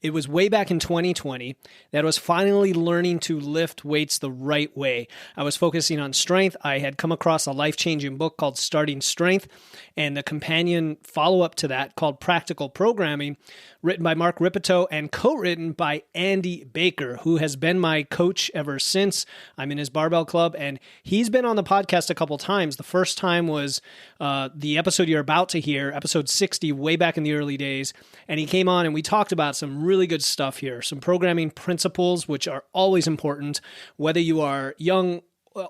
It was way back in 2020 that I was finally learning to lift weights the right way. I was focusing on strength. I had come across a life-changing book called Starting Strength and the companion follow-up to that called Practical Programming, written by Mark Ripito and co-written by Andy Baker, who has been my coach ever since. I'm in his barbell club, and he's been on the podcast a couple times. The first time was the episode you're about to hear, episode 60, way back in the early days. And he came on and we talked about some really good stuff here, some programming principles, which are always important, whether you are young,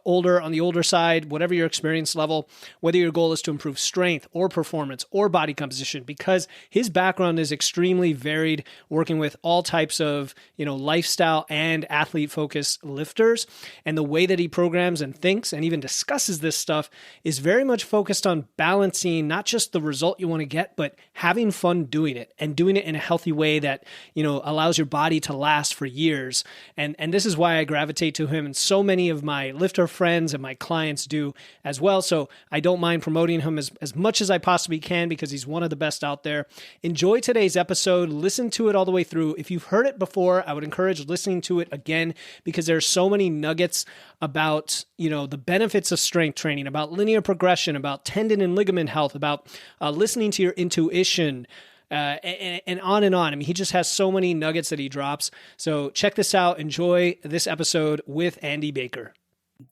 older, on the older side, whatever your experience level, whether your goal is to improve strength or performance or body composition, because his background is extremely varied, working with all types of, lifestyle and athlete-focused lifters. And the way that he programs and thinks and even discusses this stuff is very much focused on balancing not just the result you want to get, but having fun doing it and doing it in a healthy way that, allows your body to last for years. And this is why I gravitate to him, and so many of my lifter friends and my clients do as well. So I don't mind promoting him as much as I possibly can because he's one of the best out there. Enjoy today's episode. Listen to it all the way through. If you've heard it before, I would encourage listening to it again because there's so many nuggets about, the benefits of strength training, about linear progression, about tendon and ligament health, about listening to your intuition, and on and on. I mean, he just has so many nuggets that he drops. So check this out. Enjoy this episode with Andy Baker.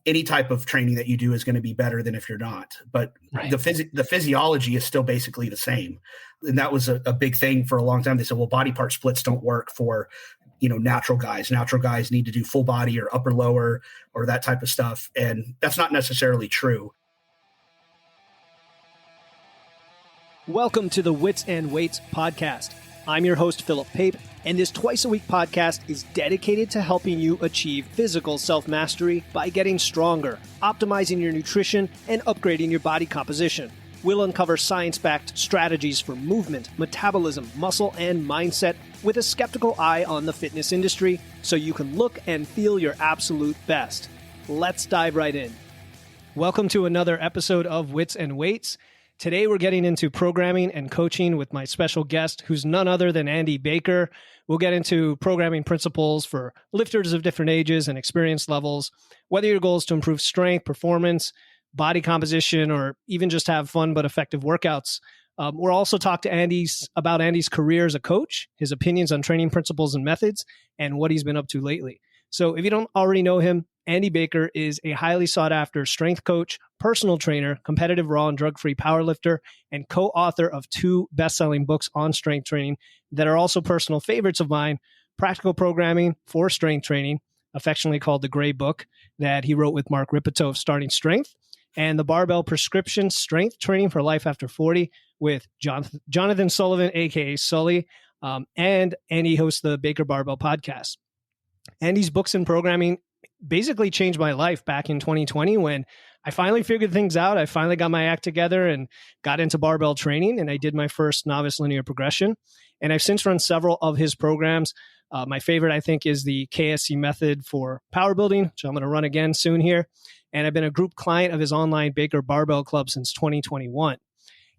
Any type of training that you do is going to be better than if you're not. But right. The physiology is still basically the same. And that was a big thing for a long time. They said, well, body part splits don't work for, natural guys. Natural guys need to do full body or upper lower or that type of stuff. And that's not necessarily true. Welcome to the Wits and Weights podcast. I'm your host, Philip Pape, and this twice-a-week podcast is dedicated to helping you achieve physical self-mastery by getting stronger, optimizing your nutrition, and upgrading your body composition. We'll uncover science-backed strategies for movement, metabolism, muscle, and mindset with a skeptical eye on the fitness industry so you can look and feel your absolute best. Let's dive right in. Welcome to another episode of Wits and Weights. Today, we're getting into programming and coaching with my special guest, who's none other than Andy Baker. We'll get into programming principles for lifters of different ages and experience levels, whether your goal is to improve strength, performance, body composition, or even just have fun but effective workouts. We'll also talk to about Andy's career as a coach, his opinions on training principles and methods, and what he's been up to lately. So if you don't already know him, Andy Baker is a highly sought-after strength coach, personal trainer, competitive raw and drug-free powerlifter, and co-author of 2 best-selling books on strength training that are also personal favorites of mine, Practical Programming for Strength Training, affectionately called the Gray Book, that he wrote with Mark Ripito of Starting Strength, and the Barbell Prescription Strength Training for Life After 40 with Jonathan Sullivan, a.k.a. Sully, and Andy hosts the Baker Barbell podcast. Andy's books and programming basically changed my life back in 2020 when I finally figured things out. I finally got my act together and got into barbell training, and I did my first novice linear progression. And I've since run several of his programs. My favorite, I think, is the KSC Method for power building, which I'm going to run again soon here. And I've been a group client of his online Baker Barbell Club since 2021.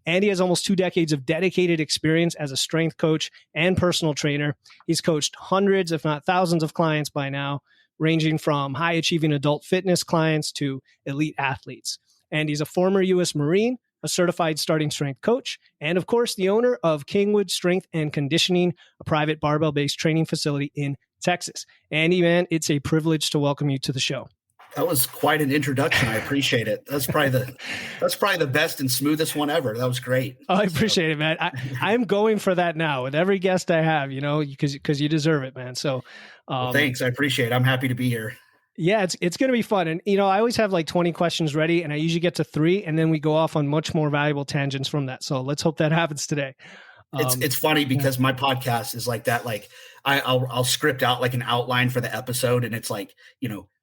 Andy has almost 2 decades of dedicated experience as a strength coach and personal trainer. He's coached hundreds, if not thousands of clients by now, ranging from high-achieving adult fitness clients to elite athletes. And he's a former U.S. Marine, a certified starting strength coach, and of course, the owner of Kingwood Strength and Conditioning, a private barbell-based training facility in Texas. Andy, man, it's a privilege to welcome you to the show. That was quite an introduction. I appreciate it. That's probably the best and smoothest one ever. That was great. Oh, I appreciate it, man. I'm going for that now with every guest I have, because you deserve it, man. So well, thanks. I appreciate it. I'm happy to be here. Yeah, it's going to be fun. And, I always have like 20 questions ready and I usually get to 3 and then we go off on much more valuable tangents from that. So let's hope that happens today. It's funny because my podcast is like that. Like I'll script out like an outline for the episode and it's like,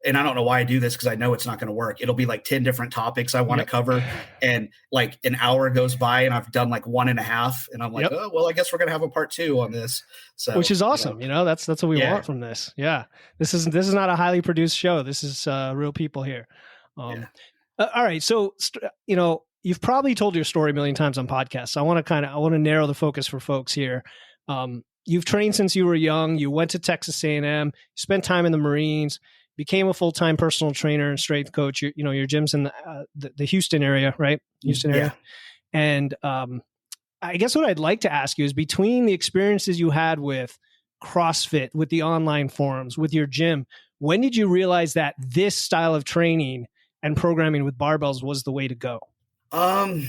and I don't know why I do this because I know it's not going to work. It'll be like 10 different topics I want to cover. And like an hour goes by and I've done like 1.5 and I'm like, oh, well, I guess we're going to have a part 2 on this. So, which is awesome. That's what we want from this. Yeah. This is not a highly produced show. This is real people here. All right. So, you've probably told your story a million times on podcasts. So I want to narrow the focus for folks here. you've trained since you were young. You went to Texas A&M, spent time in the Marines, became a full-time personal trainer and strength coach. Your gym's in the Houston area, right? Houston area. Yeah. And I guess what I'd like to ask you is, between the experiences you had with CrossFit, with the online forums, with your gym, when did you realize that this style of training and programming with barbells was the way to go? I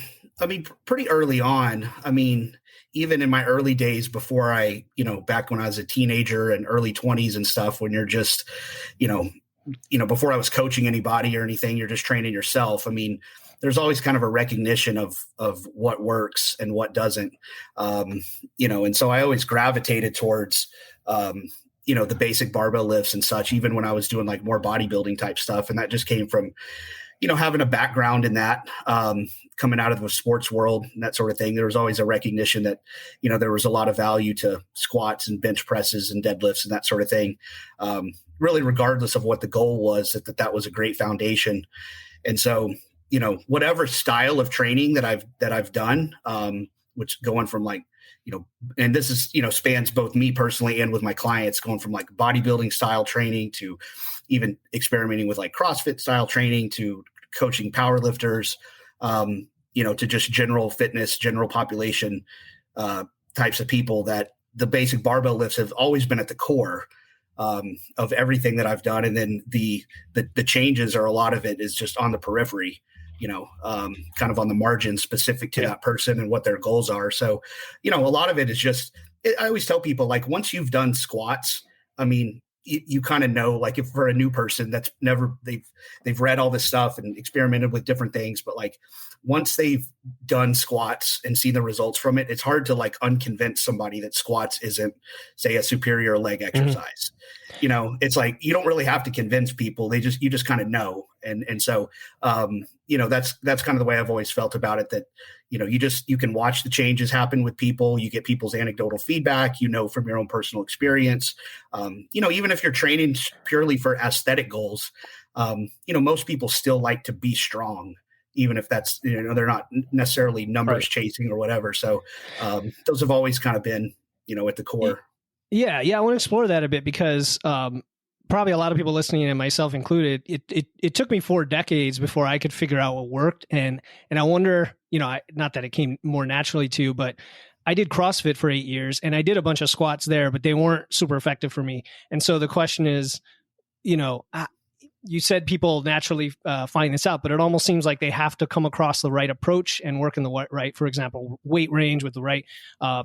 mean, pretty early on. I mean, even in my early days before back when I was a teenager and early 20s and stuff, when you're just, before I was coaching anybody or anything, you're just training yourself. I mean, there's always kind of a recognition of what works and what doesn't, and so I always gravitated towards, the basic barbell lifts and such, even when I was doing like more bodybuilding type stuff. And that just came from, having a background in that, coming out of the sports world and that sort of thing. There was always a recognition that, there was a lot of value to squats and bench presses and deadlifts and that sort of thing. Really, regardless of what the goal was, that was a great foundation. And so, whatever style of training that I've done, which going from like, and this is, spans both me personally and with my clients, going from like bodybuilding style training to even experimenting with like CrossFit style training to coaching powerlifters, to just general fitness, general population types of people, that the basic barbell lifts have always been at the core of everything that I've done. And then the changes, or a lot of it, is just on the periphery, kind of on the margin, specific to that person and what their goals are. So, a lot of it is just, I always tell people, like, once you've done squats, I mean, you kind of know, like, if for a new person that's never, they've read all this stuff and experimented with different things, but like once they've done squats and seen the results from it, it's hard to like unconvince somebody that squats isn't, say, a superior leg exercise. It's like, you don't really have to convince people. You just kind of know. And so, that's kind of the way I've always felt about it, that, you can watch the changes happen with people. You get people's anecdotal feedback, from your own personal experience. Even if you're training purely for aesthetic goals, most people still like to be strong, even if that's, they're not necessarily numbers chasing or whatever. So those have always kind of been, at the core. Yeah. I want to explore that a bit, because probably a lot of people listening, and myself included, it took me 4 decades before I could figure out what worked. And I wonder, not that it came more naturally to, but I did CrossFit for 8 years and I did a bunch of squats there, but they weren't super effective for me. And so the question is, you said people naturally find this out, but it almost seems like they have to come across the right approach and work in the right, for example, weight range with the right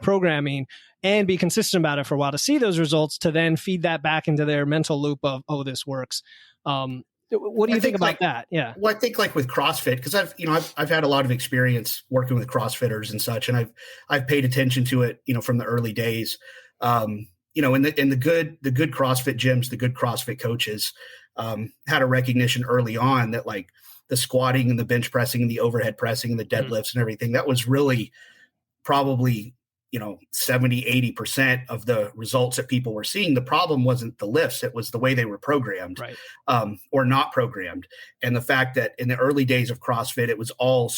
programming, and be consistent about it for a while to see those results, to then feed that back into their mental loop of, oh, this works. What do you think about that? Yeah. Well, I think like with CrossFit, because I've had a lot of experience working with CrossFitters and such, and I've paid attention to it, from the early days. In the good CrossFit gyms, the good CrossFit coaches had a recognition early on that, like, the squatting and the bench pressing and the overhead pressing and the deadlifts and everything, that was really probably, 70, 80% of the results that people were seeing. The problem wasn't the lifts. It was the way they were programmed, or not programmed. And the fact that in the early days of CrossFit, it was all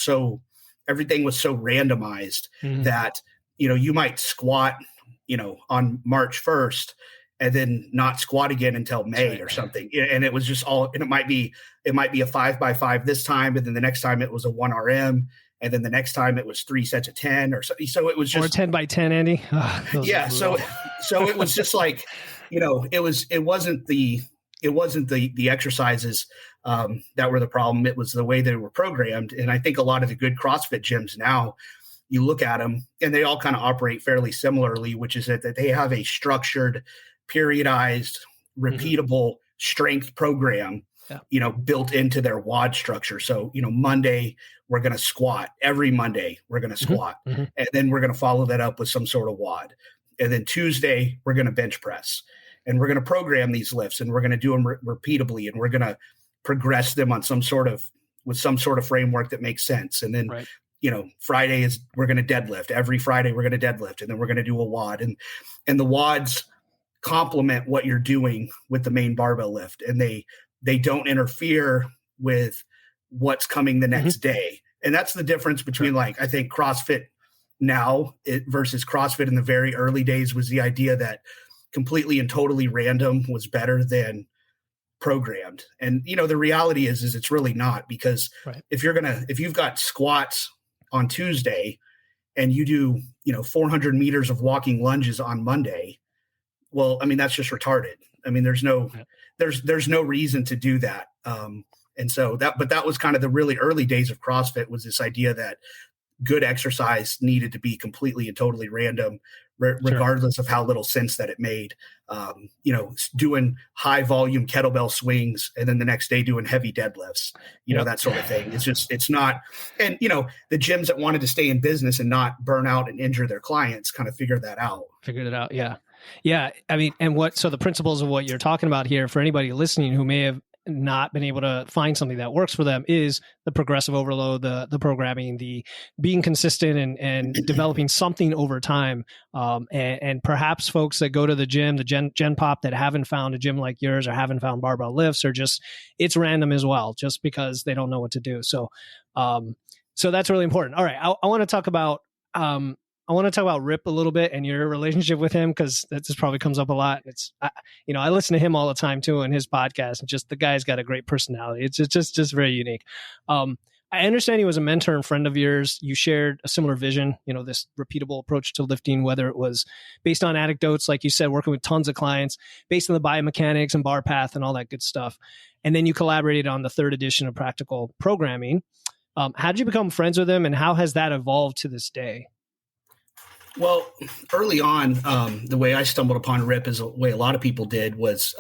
everything was so randomized that, you might squat, on March 1st and then not squat again until May or something. And it was just all, and it might be a 5x5 this time. And then the next time it was a 1 RM. And then the next time it was 3 sets of 10 or so. So it was just, or 10 by 10, Andy. Yeah. So it was just like, it wasn't the exercises that were the problem. It was the way they were programmed. And I think a lot of the good CrossFit gyms now, you look at them and they all kind of operate fairly similarly, which is that they have a structured, periodized, repeatable strength program, built into their WOD structure. So, Monday we're going to squat. Every Monday we're going to squat. And then we're going to follow that up with some sort of WOD. And then Tuesday we're going to bench press, and we're going to program these lifts, and we're going to do them repeatably, and we're going to progress them on with some sort of framework that makes sense. And then, Friday we're going to deadlift. Every Friday we're going to deadlift, and then we're going to do a WOD, and the WODs complement what you're doing with the main barbell lift, and they don't interfere with what's coming the next day. And that's the difference between, like, I think CrossFit now versus CrossFit in the very early days was the idea that completely and totally random was better than programmed. And, the reality is it's really not, because Right. if you've got squats on Tuesday and you do, 400 meters of walking lunges on Monday, well, I mean, that's just retarded. I mean, there's no reason to do that. And so that was kind of the really early days of CrossFit, was this idea that good exercise needed to be completely and totally random, regardless of how little sense that it made. Doing high volume kettlebell swings and then the next day doing heavy deadlifts, that sort of thing. It's not, and, the gyms that wanted to stay in business and not burn out and injure their clients kind of figured it out. Yeah. Yeah. I mean, so the principles of what you're talking about here, for anybody listening who may have not been able to find something that works for them, is the progressive overload, the programming, the being consistent and developing something over time. And perhaps folks that go to the gym, the Gen Pop, that haven't found a gym like yours or haven't found barbell lifts, or just, it's random as well, just because they don't know what to do. So that's really important. All right. I want to talk about, Rip a little bit and your relationship with him, because that just probably comes up a lot. I listen to him all the time too, in his podcast, and just the guy's got a great personality. It's just very unique. I understand he was a mentor and friend of yours. You shared a similar vision, this repeatable approach to lifting, whether it was based on anecdotes, like you said, working with tons of clients, based on the biomechanics and bar path and all that good stuff. And then you collaborated on the 3rd edition of Practical Programming. How did you become friends with him, and how has that evolved to this day? Well, early on, the way I stumbled upon Rip, is the way a lot of people did, was,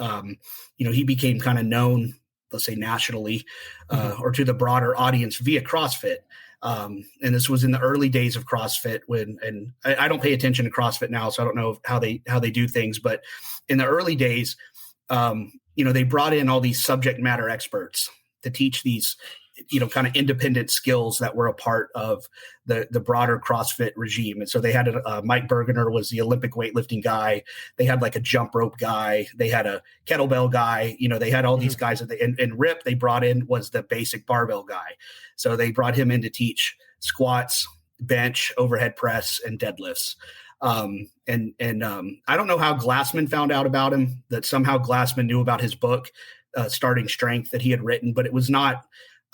he became kind of known, let's say nationally, or to the broader audience via CrossFit. And this was in the early days of CrossFit, and I don't pay attention to CrossFit now, so I don't know how they do things. But in the early days, they brought in all these subject matter experts to teach these, kind of independent skills that were a part of the broader CrossFit regime. And so they had Mike Bergener was the Olympic weightlifting guy. They had like a jump rope guy. They had a kettlebell guy. They had all these guys and Rip they brought in was the basic barbell guy. So they brought him in to teach squats, bench, overhead press, and deadlifts. I don't know how Glassman found out about him, that somehow Glassman knew about his book, Starting Strength, that he had written, but it was not,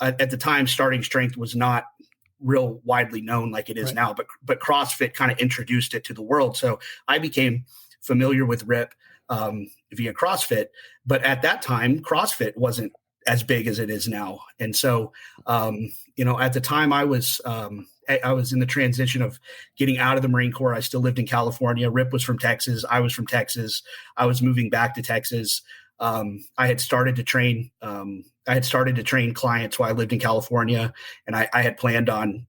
at the time, Starting Strength was not real widely known like it is now, but CrossFit kind of introduced it to the world. So I became familiar with Rip via CrossFit, but at that time, CrossFit wasn't as big as it is now. And so, at the time I was in the transition of getting out of the Marine Corps. I still lived in California. Rip was from Texas. I was from Texas. I was moving back to Texas. I had started to train clients while I lived in California, and I had planned on,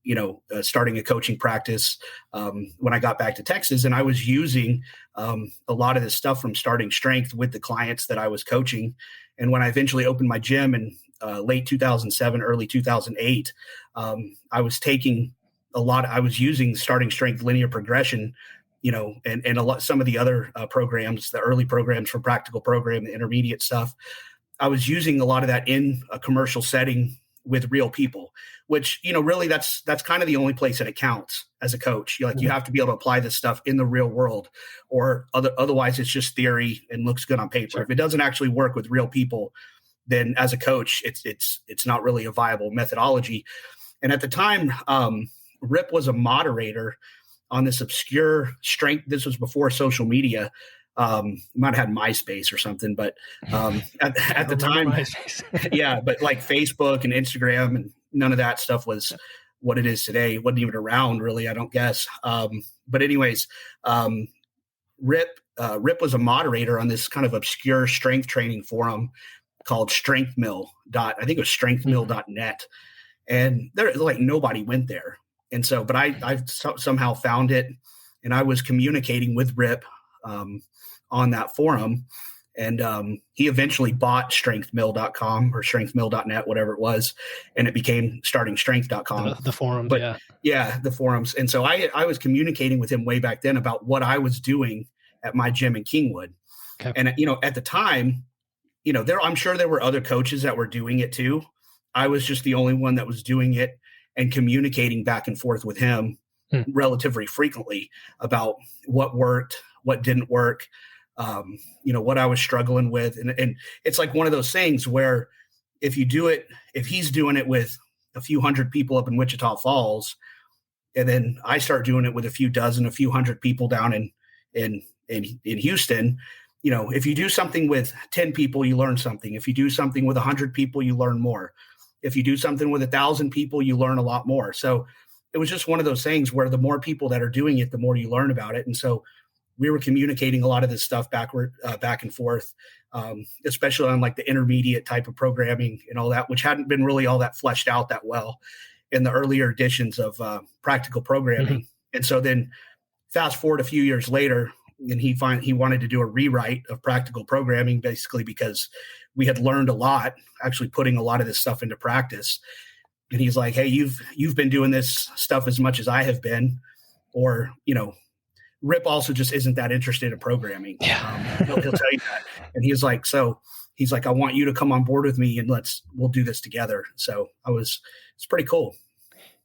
starting a coaching practice when I got back to Texas. And I was using a lot of this stuff from Starting Strength with the clients that I was coaching. And when I eventually opened my gym in late 2007, early 2008, I was using Starting Strength linear progression, and some of the other programs, the early programs for Practical Program, the intermediate stuff. I was using a lot of that in a commercial setting with real people, which, really that's kind of the only place that it counts as a coach. You have to be able to apply this stuff in the real world, or otherwise it's just theory and looks good on paper. Sure. If it doesn't actually work with real people, then as a coach, it's not really a viable methodology. And at the time, Rip was a moderator on this obscure strength. This was before social media. Might have had MySpace or something, but at the time, yeah, but like Facebook and Instagram and none of that stuff was what it is today. It wasn't even around really, I don't guess. But anyways, Rip was a moderator on this kind of obscure strength training forum called I think it was strengthmill.net. And there, like, nobody went there. And so, but I somehow found it, and I was communicating with Rip on that forum, and he eventually bought strengthmill.com or strengthmill.net, whatever it was, and it became startingstrength.com. The forum, but yeah, the forums. And so I was communicating with him way back then about what I was doing at my gym in Kingwood. Okay. And at the time, I'm sure there were other coaches that were doing it too. I was just the only one that was doing it and communicating back and forth with him relatively frequently about what worked, what didn't work, what I was struggling with. And it's like one of those things where if he's doing it with a few hundred people up in Wichita Falls, and then I start doing it with a few hundred people down in Houston, if you do something with 10 people, you learn something. If you do something with 100 people, you learn more. If you do something with 1,000 people, you learn a lot more. So it was just one of those things where the more people that are doing it, the more you learn about it. And so we were communicating a lot of this stuff back and forth, especially on like the intermediate type of programming and all that, which hadn't been really all that fleshed out that well in the earlier editions of practical programming. And so then fast forward a few years later, and he wanted to do a rewrite of practical programming, basically because we had learned a lot, actually putting a lot of this stuff into practice. And he's like, hey, you've been doing this stuff as much as I have been, or, Rip also just isn't that interested in programming. He'll tell you that. And he's like, I want you to come on board with me and we'll do this together. So it's pretty cool.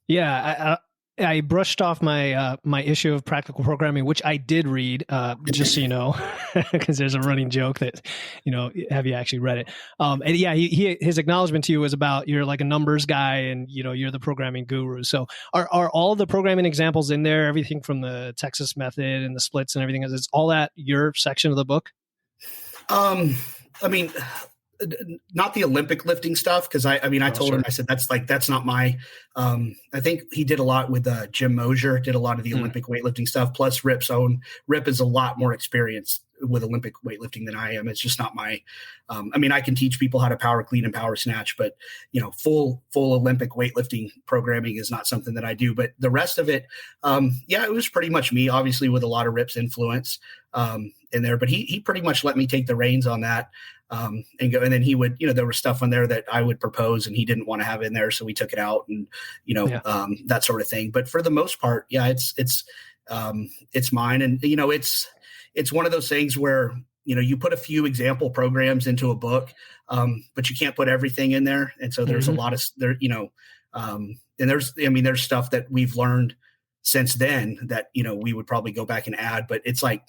Yeah. I brushed off my my issue of practical programming, which I did read, just so you know, because there's a running joke that, have you actually read it? And yeah, his acknowledgement to you was about you're like a numbers guy and, you're the programming guru. So are all the programming examples in there, everything from the Texas method and the splits and everything, is all that your section of the book? I mean, not the Olympic lifting stuff. Cause I told him, I said, that's not my, I think he did a lot with Jim Mosier, did a lot of the Olympic weightlifting stuff. Plus Rip is a lot more experienced with Olympic weightlifting than I am. It's just not my, I can teach people how to power clean and power snatch, but full Olympic weightlifting programming is not something that I do. But the rest of it, it was pretty much me, obviously with a lot of Rip's influence in there, but he pretty much let me take the reins on that. And go, and then he would, there was stuff on there that I would propose and he didn't want to have in there. So we took it out and, that sort of thing. But for the most part, it's mine. And, it's one of those things where, you put a few example programs into a book, but you can't put everything in there. And so there's a lot of there, and there's stuff that we've learned since then that, we would probably go back and add, but it's like,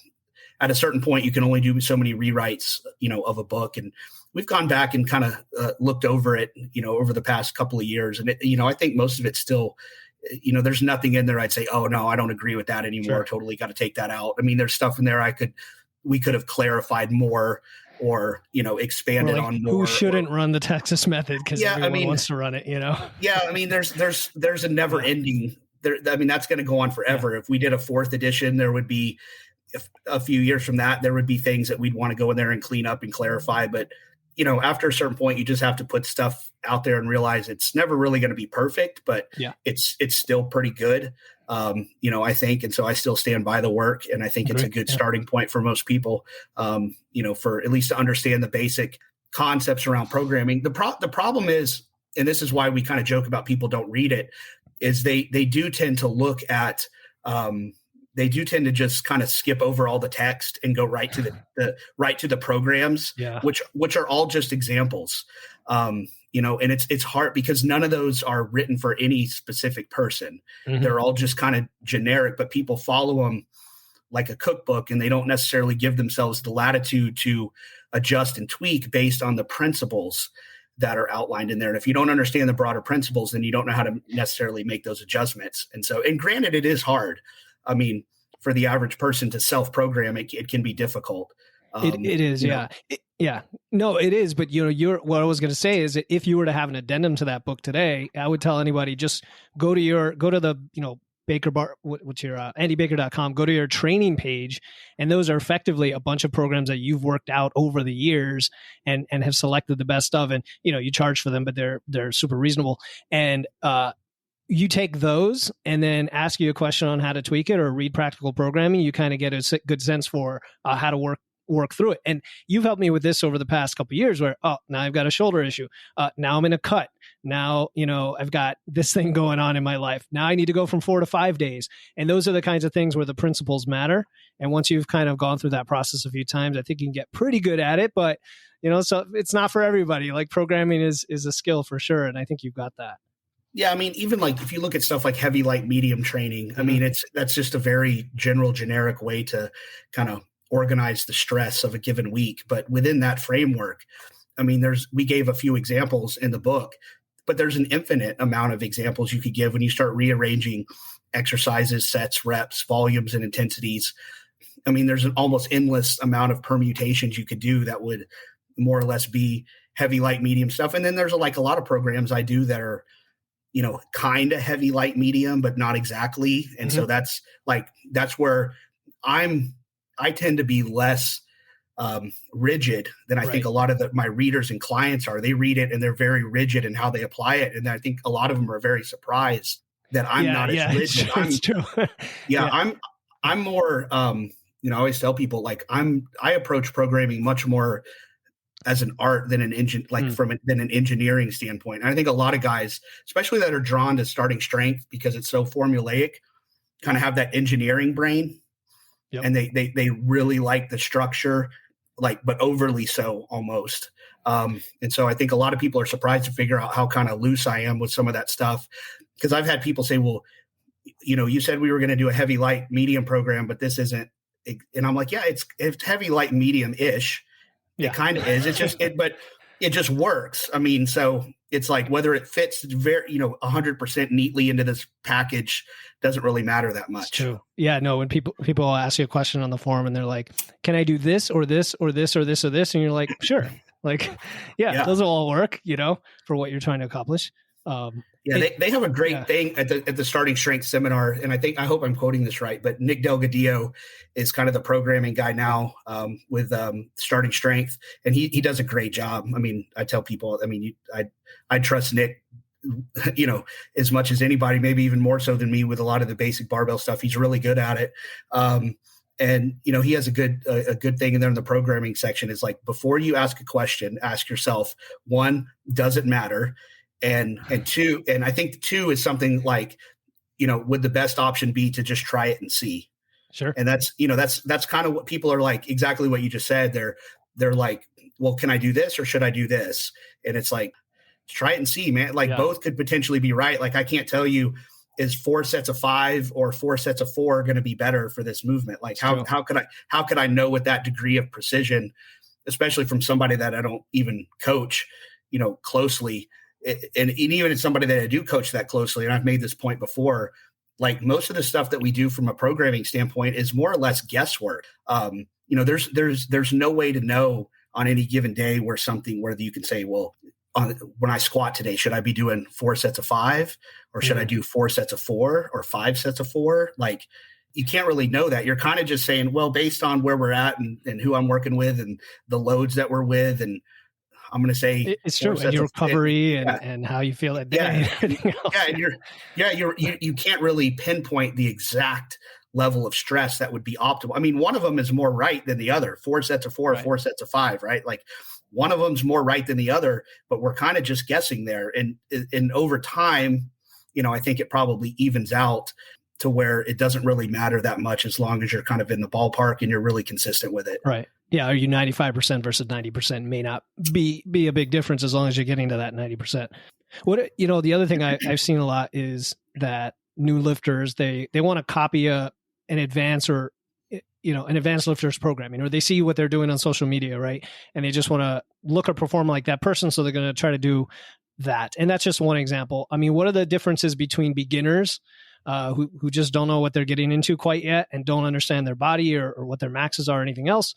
at a certain point, you can only do so many rewrites, of a book. And we've gone back and kind of looked over it, over the past couple of years. And, I think most of it's still, there's nothing in there I'd say, oh, no, I don't agree with that anymore. Sure. Totally got to take that out. I mean, there's stuff in there we could have clarified more or, expanded on more. Who shouldn't run the Texas method because everyone wants to run it, Yeah, I mean, there's a never ending there. I mean, that's going to go on forever. Yeah. If we did a 4th edition, there would be, if a few years from that, there would be things that we'd want to go in there and clean up and clarify. But, after a certain point, you just have to put stuff out there and realize it's never really going to be perfect, but it's still pretty good. I think, and so I still stand by the work, and I think it's a good starting point for most people, for at least to understand the basic concepts around programming. The problem is, and this is why we kind of joke about people don't read it, is they do tend to look at, they do tend to just kind of skip over all the text and go right to the programs, which are all just examples. And it's hard because none of those are written for any specific person. They're all just kind of generic, but people follow them like a cookbook, and they don't necessarily give themselves the latitude to adjust and tweak based on the principles that are outlined in there. And if you don't understand the broader principles, then you don't know how to necessarily make those adjustments. And so, and granted, it is hard. I mean, for the average person to self-program, it can be difficult. It is, yeah. No, it is. But what I was going to say is that if you were to have an addendum to that book today, I would tell anybody just go to the Baker andybaker.com, go to your training page, and those are effectively a bunch of programs that you've worked out over the years and have selected the best of, and you charge for them, but they're super reasonable. And you take those and then ask you a question on how to tweak it or read practical programming, you kind of get a good sense for how to work through it. And you've helped me with this over the past couple of years where, now I've got a shoulder issue. Now I'm in a cut. Now, I've got this thing going on in my life. Now I need to go from 4 to 5 days. And those are the kinds of things where the principles matter. And once you've kind of gone through that process a few times, I think you can get pretty good at it, but so it's not for everybody. Like programming is a skill for sure. And I think you've got that. Yeah, I mean, even like if you look at stuff like heavy, light, medium training, I mean, that's just a very generic way to kind of organize the stress of a given week. But within that framework, I mean, we gave a few examples in the book, but there's an infinite amount of examples you could give when you start rearranging exercises, sets, reps, volumes, and intensities. I mean, there's an almost endless amount of permutations you could do that would more or less be heavy, light, medium stuff. And then there's like a lot of programs I do that are, kind of heavy, light, medium, but not exactly. And so that's where I tend to be less rigid than I think a lot of my readers and clients are. They read it and they're very rigid in how they apply it. And I think a lot of them are very surprised that I'm not as rigid. It's true. I'm more, I always tell people like I approach programming much more as an art than an engine, than an engineering standpoint. And I think a lot of guys, especially that are drawn to starting strength because it's so formulaic, kind of have that engineering brain. Yep. And they really like the structure, but overly so almost. And so I think a lot of people are surprised to figure out how kind of loose I am with some of that stuff. Because I've had people say, well, you said we were going to do a heavy, light, medium program, but this isn't. And I'm like, yeah, it's heavy, light, medium ish. Yeah. It kind of is. It's just but it just works. I mean, so it's like whether it fits 100% neatly into this package doesn't really matter that much. It's true. Yeah, no, when people ask you a question on the forum and they're like, can I do this or this or this or this or this? And you're like, sure. Like, yeah, those will all work, for what you're trying to accomplish. They have a great thing at the starting strength seminar. And I hope I'm quoting this right, but Nick Delgadillo is kind of the programming guy now with starting strength. And he does a great job. I mean, I tell people, I trust Nick, as much as anybody, maybe even more so than me with a lot of the basic barbell stuff. He's really good at it. And he has a good thing in there in the programming section is like, before you ask a question, ask yourself, one, does it matter? And two, and I think two is something like, would the best option be to just try it and see? Sure. And that's kind of what people are like, exactly what you just said. They're like, well, can I do this or should I do this? And it's like, try it and see, man. Like both could potentially be right. Like I can't tell you, is 4 sets of 5 or 4 sets of 4 going to be better for this movement? Like how could I know with that degree of precision, especially from somebody that I don't even coach, closely. And even as somebody that I do coach that closely, and I've made this point before, like most of the stuff that we do from a programming standpoint is more or less guesswork. There's no way to know on any given day where you can say, well, when I squat today, should I be doing 4 sets of 5 or should I do 4 sets of 4 or 5 sets of 4? Like you can't really know that. You're kind of just saying, well, based on where we're at and who I'm working with and the loads that we're with, and I'm going to say it's true. And your recovery and how you feel that day. You can't really pinpoint the exact level of stress that would be optimal. I mean, one of them is more right than the other. 4 sets of 4, 4 sets of 5, right? Like one of them's more right than the other, but we're kind of just guessing there. And over time, I think it probably evens out to where it doesn't really matter that much as long as you're kind of in the ballpark and you're really consistent with it. Right. Yeah. Are you 95% versus 90% may not be a big difference as long as you're getting to that 90%. The other thing I've seen a lot is that new lifters, they want to copy an advanced or, an advanced lifters programming, or they see what they're doing on social media, right? And they just want to look or perform like that person. So they're going to try to do that. And that's just one example. I mean, what are the differences between beginners who just don't know what they're getting into quite yet and don't understand their body or what their maxes are or anything else,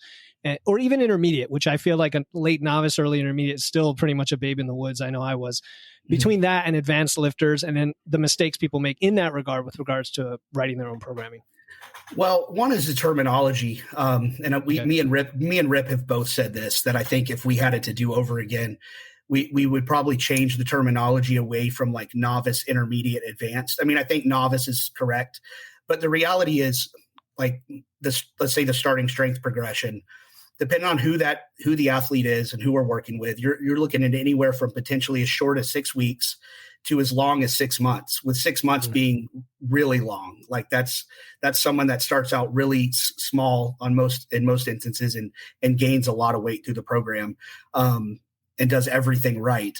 or even intermediate, which I feel like a late novice, early intermediate is still pretty much a babe in the woods. I know I was. Between that and advanced lifters, and then the mistakes people make in that regard with regards to writing their own programming. Well, one is the terminology. Me and Rip have both said this, that I think if we had it to do over again, we would probably change the terminology away from like novice, intermediate, advanced. I mean, I think novice is correct, but the reality is like this, let's say the starting strength progression, depending on who the athlete is and who we're working with, you're looking at anywhere from potentially as short as 6 weeks to as long as 6 months, with 6 months being really long. Like that's someone that starts out really small in most instances and gains a lot of weight through the program and does everything right.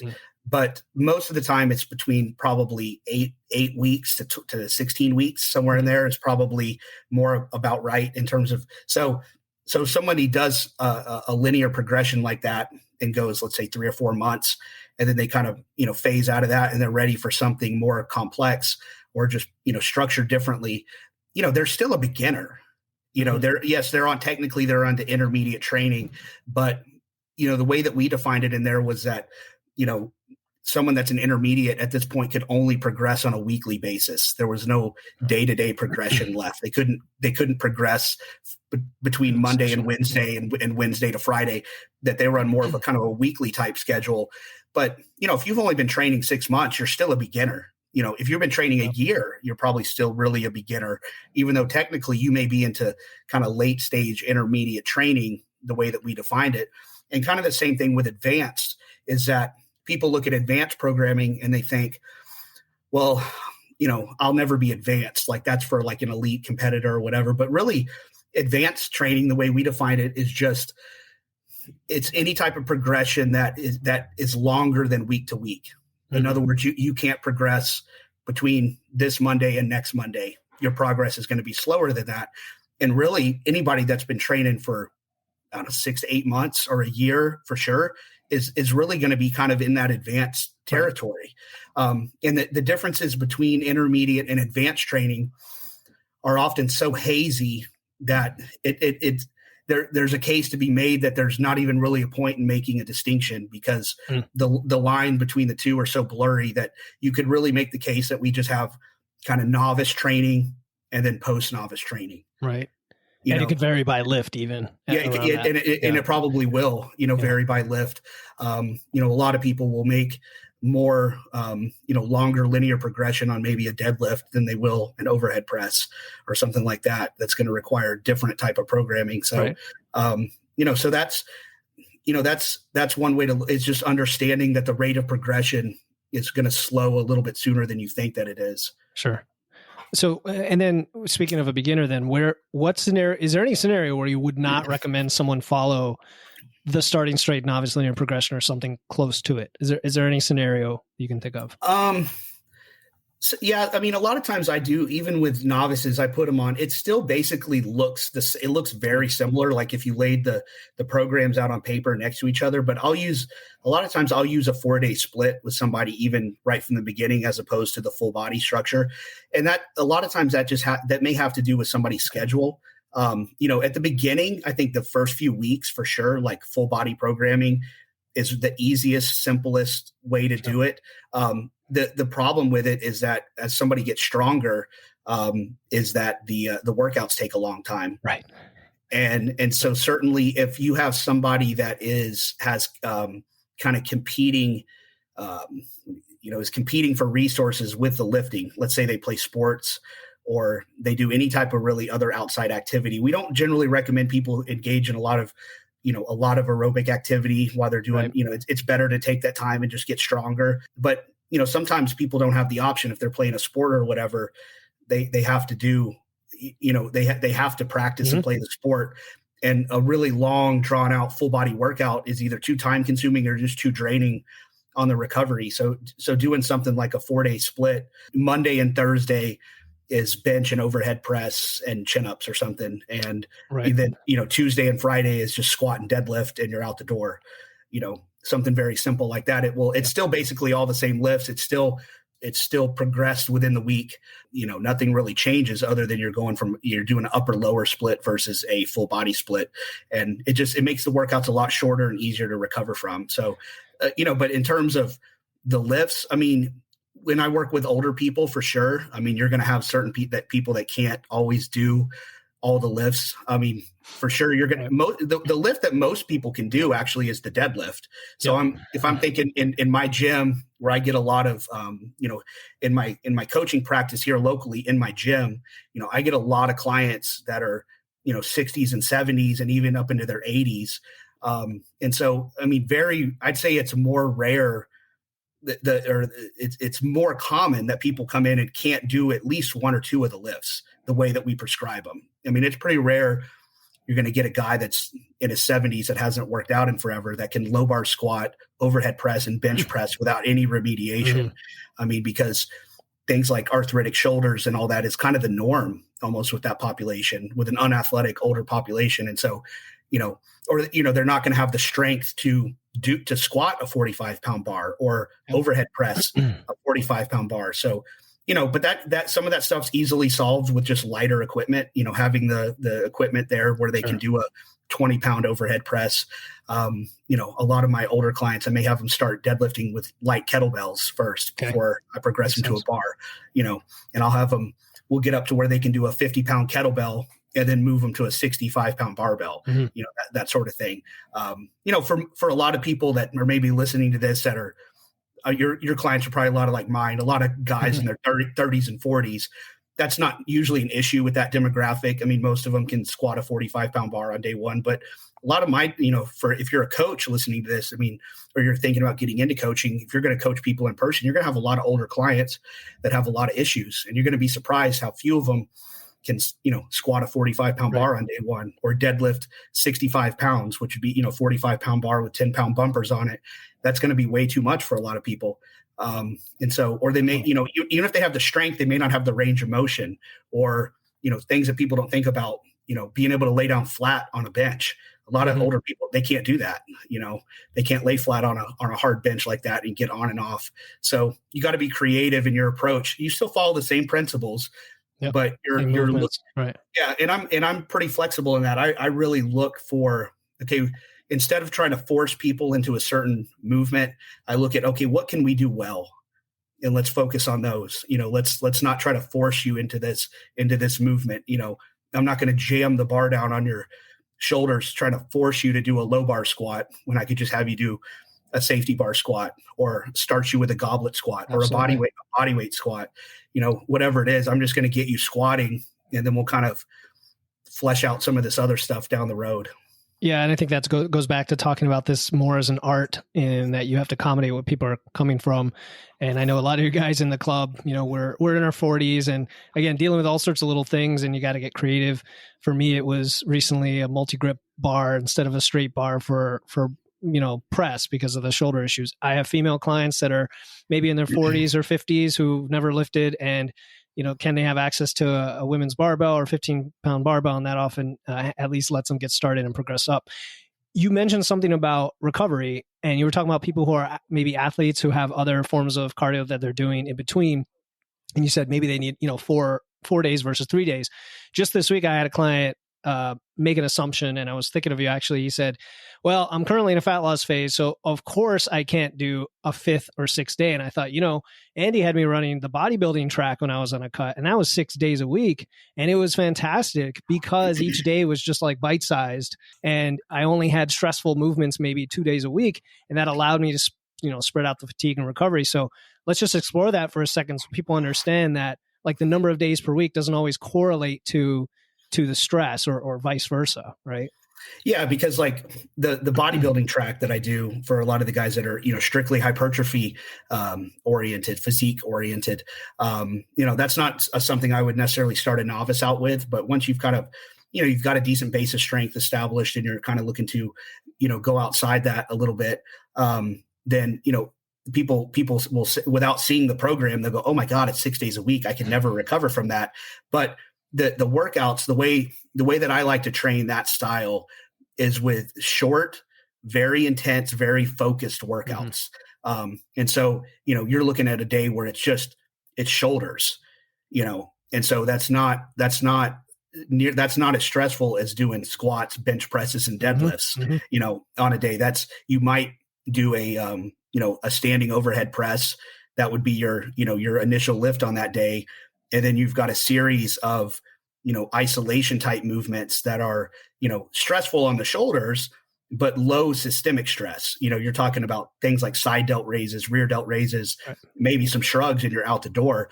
but most of the time it's between probably eight weeks to 16 weeks, somewhere in there is probably more about right in terms of, so if somebody does a linear progression like that and goes, let's say 3 or 4 months, and then they kind of, phase out of that and they're ready for something more complex or just, structured differently, they're still a beginner. They're on the intermediate training, but the way that we defined it in there was that, someone that's an intermediate at this point could only progress on a weekly basis. There was no day-to-day progression left. They couldn't progress between Monday and Wednesday and Wednesday to Friday, that they were on more of a kind of a weekly type schedule. But, if you've only been training 6 months, you're still a beginner. If you've been training a year, you're probably still really a beginner, even though technically you may be into kind of late stage intermediate training, the way that we defined it. And kind of the same thing with advanced is that people look at advanced programming and they think, well, I'll never be advanced. Like that's for like an elite competitor or whatever. But really advanced training, the way we define it, is just, it's any type of progression that is longer than week to week. In other words, you can't progress between this Monday and next Monday. Your progress is going to be slower than that. And really anybody that's been training for, I don't know, 6 to 8 months or a year for sure is really going to be kind of in that advanced territory. And the differences between intermediate and advanced training are often so hazy that there's a case to be made that there's not even really a point in making a distinction, because the line between the two are so blurry that you could really make the case that we just have kind of novice training and then post-novice training. Right. It could vary by lift even. It probably will, vary by lift. A lot of people will make more, longer linear progression on maybe a deadlift than they will an overhead press or something like that. That's going to require different type of programming. So, so that's one way to, it's just understanding that the rate of progression is going to slow a little bit sooner than you think that it is. Sure. So, and then speaking of a beginner, then is there any scenario where you would not recommend someone follow the starting straight novice linear progression or something close to it? Is there any scenario you can think of? So, yeah, I mean, a lot of times I do, even with novices, I put them on. It still basically looks it looks very similar. Like if you laid the programs out on paper next to each other, but a lot of times I'll use a 4-day split with somebody even right from the beginning, as opposed to the full body structure. And that a lot of times that just that may have to do with somebody's schedule. At the beginning, I think the first few weeks for sure, like full body programming is the easiest, simplest way to do it. The problem with it is that as somebody gets stronger, is that the workouts take a long time. Right. And so certainly if you have somebody that has kind of competing, is competing for resources with the lifting, let's say they play sports or they do any type of really other outside activity. We don't generally recommend people engage in a lot of aerobic activity while they're doing, it's better to take that time and just get stronger. But sometimes people don't have the option. If they're playing a sport or whatever, they have to do, they have to practice and play the sport. And a really long, drawn out full body workout is either too time consuming or just too draining on the recovery. So doing something like a 4-day split, Monday and Thursday is bench and overhead press and chin ups or something. And then, Tuesday and Friday is just squat and deadlift and you're out the door, something very simple like that. It's still basically all the same lifts. It's still progressed within the week. Nothing really changes other than you're doing an upper lower split versus a full body split. And it makes the workouts a lot shorter and easier to recover from. So, but in terms of the lifts, I mean, when I work with older people, for sure, I mean, you're going to have certain people that can't always do all the lifts. I mean, for sure, you're going to the lift that most people can do actually is the deadlift. So if I'm thinking in my gym where I get a lot of, in my coaching practice here locally in my gym, I get a lot of clients that are, 60s and 70s and even up into their 80s. And so, I mean, I'd say it's more rare it's more common that people come in and can't do at least one or two of the lifts the way that we prescribe them. I mean, it's pretty rare you're going to get a guy that's in his 70s that hasn't worked out in forever, that can low bar squat, overhead press, and bench press without any remediation. I mean, because things like arthritic shoulders and all that is kind of the norm almost with that population, with an unathletic older population. And so, they're not going to have the strength to squat a 45-pound bar or overhead press a 45-pound bar. So, but that some of that stuff's easily solved with just lighter equipment, having the equipment there where they can do a 20-pound overhead press. A lot of my older clients, I may have them start deadlifting with light kettlebells first before I progress them to a bar, and I'll have them, we'll get up to where they can do a 50-pound kettlebell and then move them to a 65-pound barbell, that sort of thing. For a lot of people that are maybe listening to this that are, your clients are probably a lot of like mine, a lot of guys in their 30s and 40s. That's not usually an issue with that demographic. I mean, most of them can squat a 45-pound bar on day one, but a lot of my, if you're a coach listening to this, I mean, or you're thinking about getting into coaching, if you're going to coach people in person, you're going to have a lot of older clients that have a lot of issues, and you're going to be surprised how few of them can, squat a 45-pound bar on day one, or deadlift 65 pounds, which would be, 45-pound bar with 10-pound bumpers on it. That's going to be way too much for a lot of people. And so, or they may, even if they have the strength, they may not have the range of motion, or, things that people don't think about, being able to lay down flat on a bench. A lot of older people, they can't do that. They can't lay flat on a hard bench like that and get on and off. So you got to be creative in your approach. You still follow the same principles, but you're right. Yeah. And I'm pretty flexible in that. I really look for, instead of trying to force people into a certain movement, I look at, what can we do well? And let's focus on those. Let's not try to force you into this movement. I'm not going to jam the bar down on your shoulders trying to force you to do a low bar squat when I could just have you do a safety bar squat, or start you with a goblet squat, or a body weight squat, whatever it is. I'm just going to get you squatting, and then we'll kind of flesh out some of this other stuff down the road. Yeah. And I think that goes back to talking about this more as an art, in that you have to accommodate what people are coming from. And I know a lot of you guys in the club, we're in our 40s, and again, dealing with all sorts of little things, and you got to get creative. For me, it was recently a multi-grip bar instead of a straight bar for press, because of the shoulder issues. I have female clients that are maybe in their 40s or 50s who've never lifted, and can they have access to a women's barbell or 15-pound barbell? And that often at least lets them get started and progress up. You mentioned something about recovery, and you were talking about people who are maybe athletes who have other forms of cardio that they're doing in between. And you said maybe they need, 4 days versus 3 days. Just this week, I had a client make an assumption, and I was thinking of you actually. He said, well, I'm currently in a fat loss phase, so of course I can't do a 5th or 6th day. And I thought, Andy had me running the bodybuilding track when I was on a cut, and that was 6 days a week. And it was fantastic because each day was just like bite-sized, and I only had stressful movements maybe 2 days a week. And that allowed me to, spread out the fatigue and recovery. So let's just explore that for a second, so people understand that like the number of days per week doesn't always correlate to the stress, or vice versa, right? Yeah, because like the bodybuilding track that I do for a lot of the guys that are, strictly hypertrophy oriented, physique oriented, that's not something I would necessarily start a novice out with. But once you've kind of, you've got a decent base of strength established, and you're kind of looking to, go outside that a little bit, then, people will, without seeing the program, they'll go, oh my God, it's 6 days a week, I can never recover from that. But the workouts, the way that I like to train that style is with short, very intense, very focused workouts. And so, you're looking at a day where it's shoulders, and so that's not as stressful as doing squats, bench presses, and deadlifts, on a day. You might do a standing overhead press. That would be your initial lift on that day. And then you've got a series of, isolation type movements that are, stressful on the shoulders, but low systemic stress. You're talking about things like side delt raises, rear delt raises, maybe some shrugs, and you're out the door.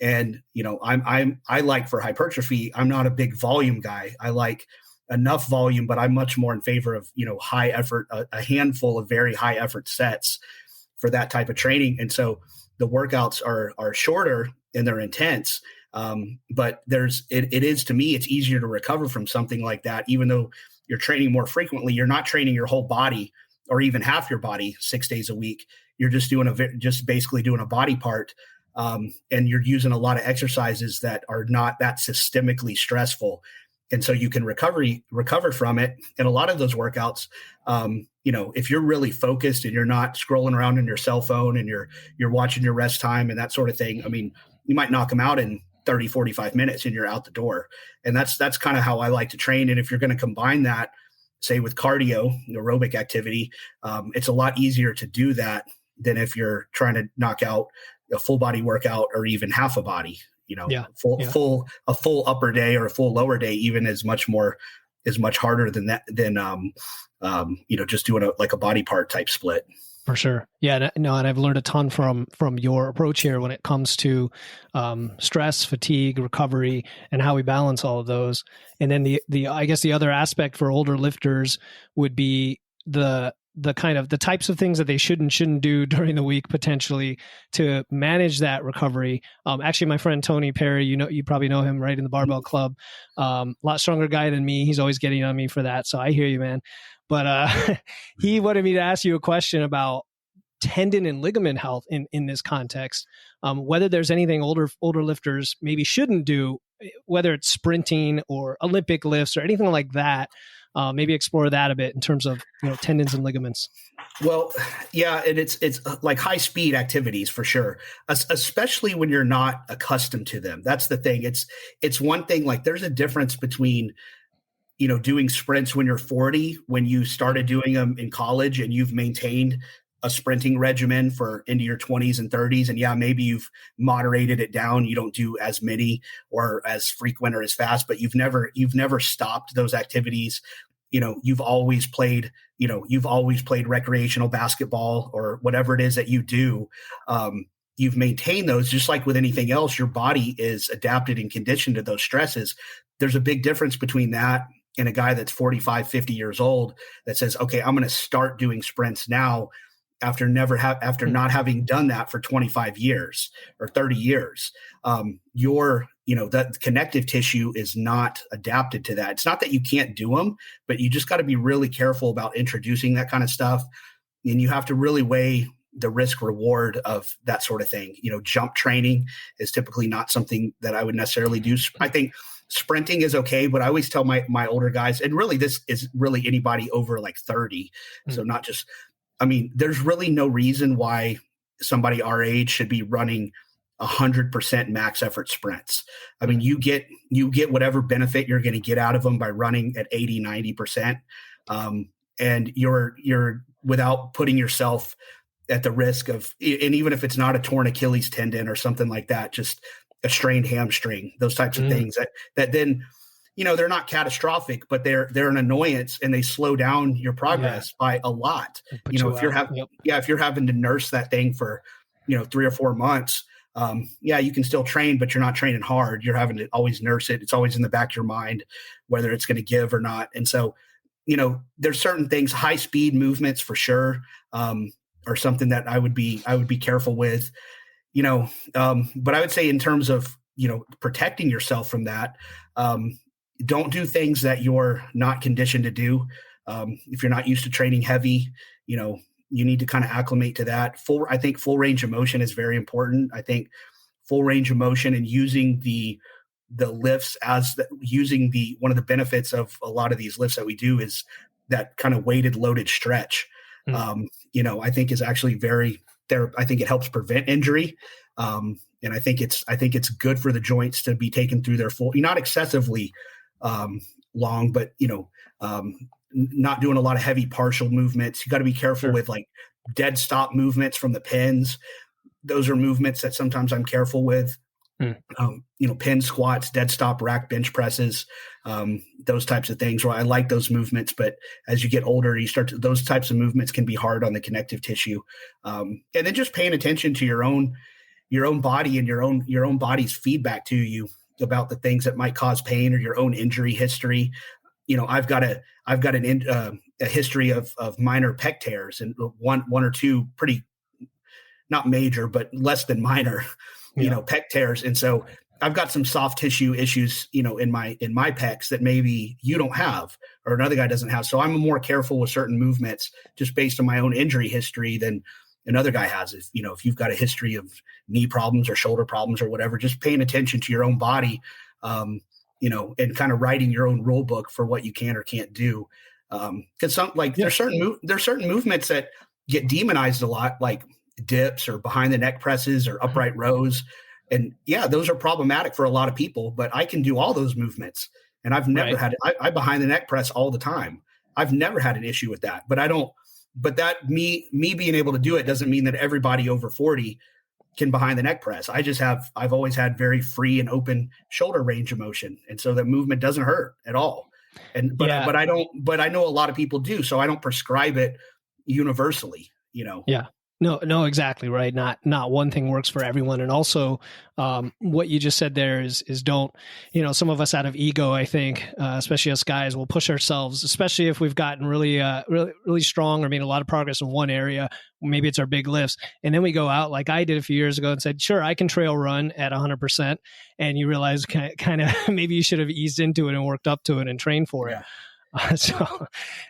And, I like, for hypertrophy, I'm not a big volume guy. I like enough volume, but I'm much more in favor of, high effort, a handful of very high effort sets for that type of training. And so the workouts are shorter and they're intense. But it is, to me, it's easier to recover from something like that, even though you're training more frequently. You're not training your whole body or even half your body 6 days a week. You're just just basically doing a body part. And you're using a lot of exercises that are not that systemically stressful. And so you can recover from it. And a lot of those workouts, if you're really focused and you're not scrolling around on your cell phone and you're watching your rest time and that sort of thing, I mean, you might knock them out in 30, 45 minutes and you're out the door. And that's kind of how I like to train. And if you're going to combine that, say with cardio, aerobic activity, it's a lot easier to do that than if you're trying to knock out a full body workout or even half a body, a full upper day or a full lower day, even is much harder than that, just doing a body part type split. For sure. Yeah. No, and I've learned a ton from your approach here when it comes to stress, fatigue, recovery, and how we balance all of those. And then I guess the other aspect for older lifters would be the kind of the types of things that they shouldn't do during the week, potentially, to manage that recovery. Actually, my friend Tony Perry, you probably know him, right, in the Barbell Club. A lot stronger guy than me. He's always getting on me for that. So I hear you, man. But he wanted me to ask you a question about tendon and ligament health in this context. Whether there's anything older lifters maybe shouldn't do, whether it's sprinting or Olympic lifts or anything like that. Maybe explore that a bit in terms of tendons and ligaments. Well, yeah, and it's like high speed activities for sure, especially when you're not accustomed to them. That's the thing. It's one thing, like there's a difference between doing sprints when you're 40, when you started doing them in college and you've maintained a sprinting regimen for into your 20s and 30s. And yeah, maybe you've moderated it down. You don't do as many or as frequent or as fast, but you've never stopped those activities. You've always played recreational basketball or whatever it is that you do. You've maintained those. Just like with anything else, your body is adapted and conditioned to those stresses. There's a big difference between that and a guy that's 45, 50 years old that says, okay, I'm going to start doing sprints now after not having done that for 25 years or 30 years. That connective tissue is not adapted to that. It's not that you can't do them, but you just got to be really careful about introducing that kind of stuff. And you have to really weigh the risk reward of that sort of thing. Jump training is typically not something that I would necessarily do. I think sprinting is okay, but I always tell my older guys, and really this is really anybody over like 30. So not just, there's really no reason why somebody our age should be running 100% max effort sprints. You get whatever benefit you're going to get out of them by running at 80, 90%. And you're without putting yourself at the risk of, and even if it's not a torn Achilles tendon or something like that, just a strained hamstring, those types of things that then, they're not catastrophic, but they're an annoyance and they slow down your progress by a lot. If you're having to nurse that thing for, 3 or 4 months, you can still train, but you're not training hard. You're having to always nurse it. It's always in the back of your mind, whether it's going to give or not. And so, there's certain things, high speed movements for sure, are something that I would be careful with, but I would say in terms of, protecting yourself from that, don't do things that you're not conditioned to do. If you're not used to training heavy, you need to kind of acclimate to that. I think full range of motion is very important. I think full range of motion and using the lifts one of the benefits of a lot of these lifts that we do is that kind of weighted loaded stretch. I think is actually I think it helps prevent injury. And I think it's good for the joints to be taken through their full, not excessively long, but not doing a lot of heavy partial movements. You got to be careful with like dead stop movements from the pins. Those are movements that sometimes I'm careful with. Pin squats, dead stop, rack bench presses, those types of things where I like those movements. But as you get older, those types of movements can be hard on the connective tissue. And then just paying attention to your own body and your own body's feedback to you about the things that might cause pain or your own injury history. I've got a history of minor pec tears and one or two pretty, not major, but less than minor, pec tears. And so I've got some soft tissue issues, in my pecs that maybe you don't have or another guy doesn't have. So I'm more careful with certain movements just based on my own injury history than another guy has. If you've got a history of knee problems or shoulder problems or whatever, just paying attention to your own body, and kind of writing your own rule book for what you can or can't do. Cause there's certain movements that get demonized a lot, like dips or behind the neck presses or upright rows. And yeah, those are problematic for a lot of people, but I can do all those movements. And I've never had, I behind the neck press all the time. I've never had an issue with that, but that me being able to do it doesn't mean that everybody over 40 can behind the neck press. I've always had very free and open shoulder range of motion. And so that movement doesn't hurt at all. But I know a lot of people do. So I don't prescribe it universally, Yeah. No, exactly right. Not one thing works for everyone. And also, what you just said there is don't, some of us out of ego, I think, especially us guys, will push ourselves, especially if we've gotten really, really strong or made a lot of progress in one area. Maybe it's our big lifts. And then we go out like I did a few years ago and said, sure, I can trail run at 100%. And you realize kind of maybe you should have eased into it and worked up to it and trained for it.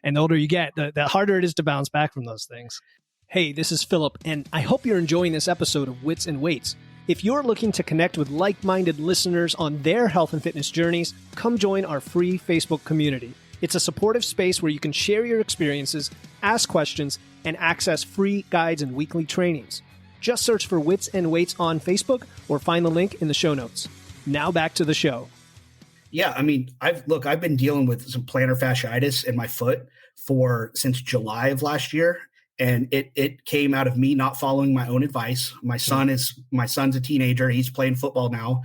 And the older you get, the harder it is to bounce back from those things. Hey, this is Philip, and I hope you're enjoying this episode of Wits and Weights. If you're looking to connect with like-minded listeners on their health and fitness journeys, come join our free Facebook community. It's a supportive space where you can share your experiences, ask questions, and access free guides and weekly trainings. Just search for Wits and Weights on Facebook or find the link in the show notes. Now back to the show. Yeah, I mean, I've been dealing with some plantar fasciitis in my foot since July of last year. And it came out of me not following my own advice. My son's a teenager. He's playing football now.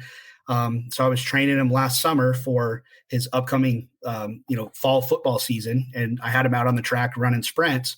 So I was training him last summer for his upcoming, fall football season. And I had him out on the track running sprints.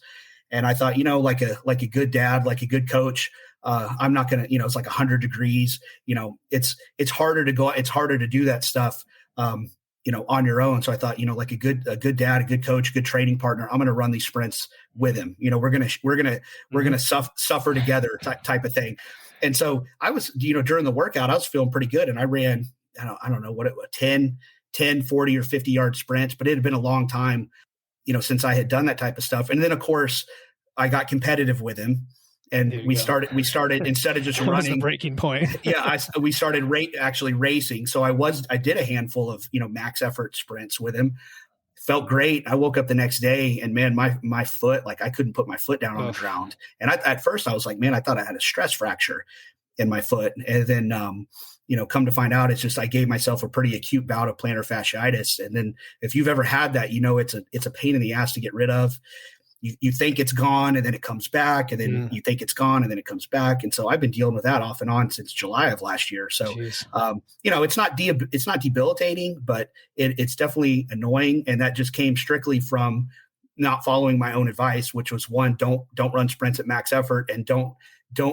And I thought, like a good dad, like a good coach, I'm not going to, it's like 100 degrees, it's harder to go, it's harder to do that stuff, on your own. So I thought, like a good dad, a good coach, a good training partner, I'm going to run these sprints with him. We're going to suffer together type of thing. And so I was, during the workout, I was feeling pretty good. And I ran, I don't know what it was, 10, 40 or 50 yard sprints, but it had been a long time, since I had done that type of stuff. And then of course I got competitive with him. And we started instead of just running, the breaking point. We started actually racing. So I did a handful of, max effort sprints with him. Felt great. I woke up the next day and man, my foot, like I couldn't put my foot down on the ground. And at first I was like, man, I thought I had a stress fracture in my foot. And then, come to find out, it's just, I gave myself a pretty acute bout of plantar fasciitis. And then if you've ever had that, it's a pain in the ass to get rid of. You think it's gone and then it comes back and then you think it's gone and then it comes back. And so I've been dealing with that off and on since July of last year. So, it's not debilitating, but it's definitely annoying. And that just came strictly from not following my own advice, which was one, don't run sprints at max effort and don't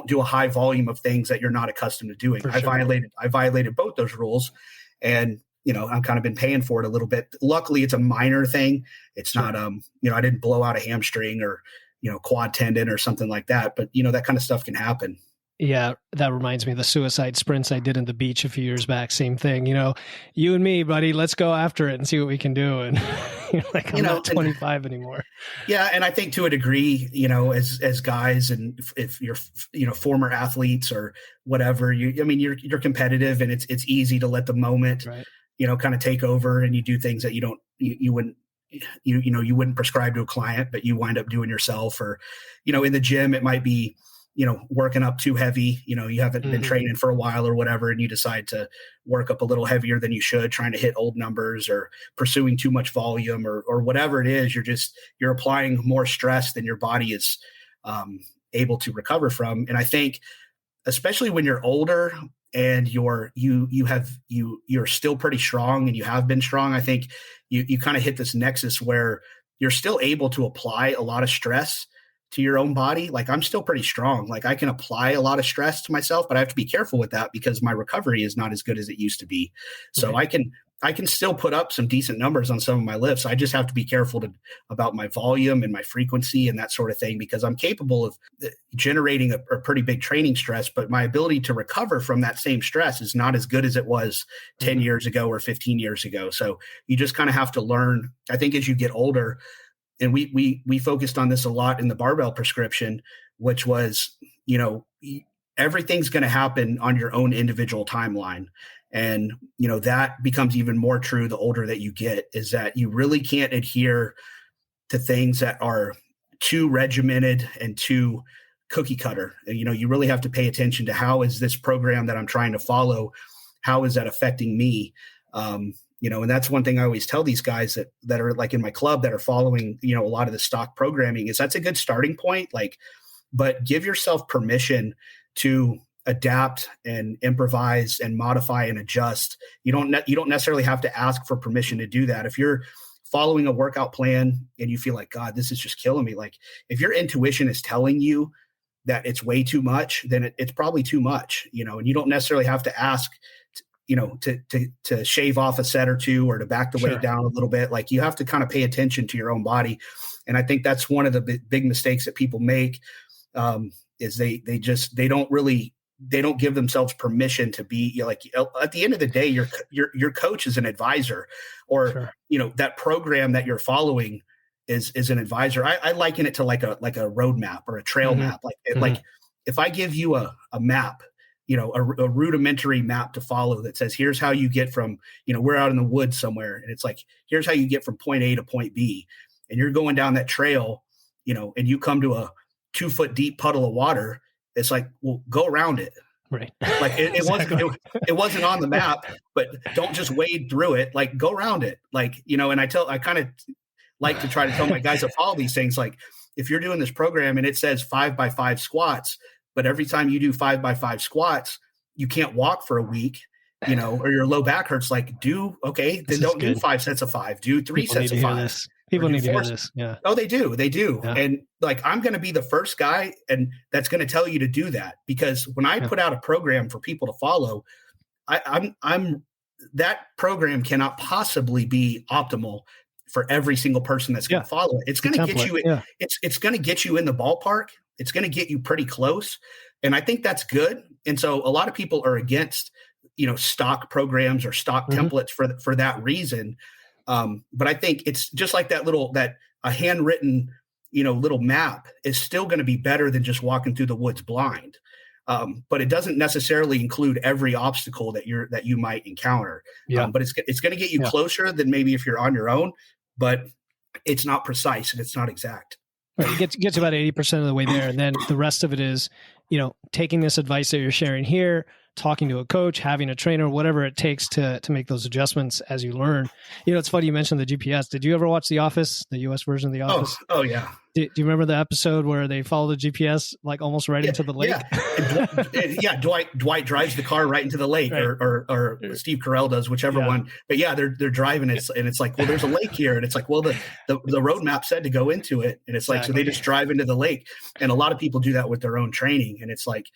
do a high volume of things that you're not accustomed to doing. I violated both those rules and I've kind of been paying for it a little bit. Luckily, it's a minor thing. It's not, I didn't blow out a hamstring or, quad tendon or something like that. But, that kind of stuff can happen. Yeah, that reminds me of the suicide sprints I did in the beach a few years back. Same thing, you and me, buddy, let's go after it and see what we can do. And I'm not 25 anymore. Yeah. And I think to a degree, as guys and if you're, former athletes or whatever, you're competitive and it's easy to let the moment, kind of take over and you do things that you wouldn't prescribe to a client, but you wind up doing yourself or, in the gym, it might be, working up too heavy, you haven't been training for a while or whatever, and you decide to work up a little heavier than you should, trying to hit old numbers or pursuing too much volume or whatever it is. You're applying more stress than your body is able to recover from. And I think, especially when you're older and you're still pretty strong and you have been strong, I think you kind of hit this nexus where you're still able to apply a lot of stress to your own body. Like I'm still pretty strong. Like I can apply a lot of stress to myself, but I have to be careful with that because my recovery is not as good as it used to be. So I can I can still put up some decent numbers on some of my lifts. I just have to be careful about my volume and my frequency and that sort of thing, because I'm capable of generating a pretty big training stress, but my ability to recover from that same stress is not as good as it was 10 years ago or 15 years ago. So you just kind of have to learn, I think, as you get older. And we focused on this a lot in the barbell prescription, which was, everything's going to happen on your own individual timeline. And, that becomes even more true the older that you get, is that you really can't adhere to things that are too regimented and too cookie cutter. You really have to pay attention to, how is this program that I'm trying to follow, how is that affecting me? And that's one thing I always tell these guys that are like in my club that are following, a lot of the stock programming, is that's a good starting point. But give yourself permission to adapt and improvise and modify and adjust. You don't necessarily have to ask for permission to do that. If you're following a workout plan and you feel like, God, this is just killing me. If your intuition is telling you that it's way too much, then it's probably too much, and you don't necessarily have to ask, to shave off a set or two, or to back the weight down a little bit. You have to kind of pay attention to your own body. And I think that's one of the big mistakes that people make, is they don't give themselves permission to be at the end of the day, your coach is an advisor, or, that program that you're following is an advisor. I liken it to like a roadmap or a trail map. Like if I give you a map, a rudimentary map to follow that says, here's how you get from, we're out in the woods somewhere, and it's like, here's how you get from point A to point B, and you're going down that trail, and you come to a 2-foot deep puddle of water. It's like, well, go around it. Right. Exactly. it wasn't on the map, but don't just wade through it. Go around it. And I kind of like to try to tell my guys that follow these things, if you're doing this program and it says 5x5 squats, but every time you do 5x5 squats, you can't walk for a week, or your low back hurts, then don't do 5 sets of 5, do 3 sets of 5. People need to hear this. Yeah. Oh, they do. Yeah. And I'm going to be the first guy and that's going to tell you to do that, because when I put out a program for people to follow, I'm that program cannot possibly be optimal for every single person that's going to follow it. It's going to get you, it's going to get you in the ballpark. It's going to get you pretty close. And I think that's good. And so a lot of people are against, stock programs or stock templates for that reason. But I think it's just like a handwritten, little map is still going to be better than just walking through the woods blind. But it doesn't necessarily include every obstacle that you might encounter. But it's going to get you closer than maybe if you're on your own, but it's not precise and it's not exact. Right. It gets about 80% of the way there. And then the rest of it is, taking this advice that you're sharing here, talking to a coach, having a trainer, whatever it takes to make those adjustments as you learn. It's funny you mentioned the GPS. Did you ever watch The Office, the US version of The Office? Oh yeah. Do you remember the episode where they follow the GPS almost right into the lake? Yeah. Dwight drives the car right into the lake, right. or Steve Carell does, whichever one. But they're driving it, and it's like, well, there's a lake here, and it's like, well, the road map said to go into it, and it's like, so they just drive into the lake. And a lot of people do that with their own training, and it's like,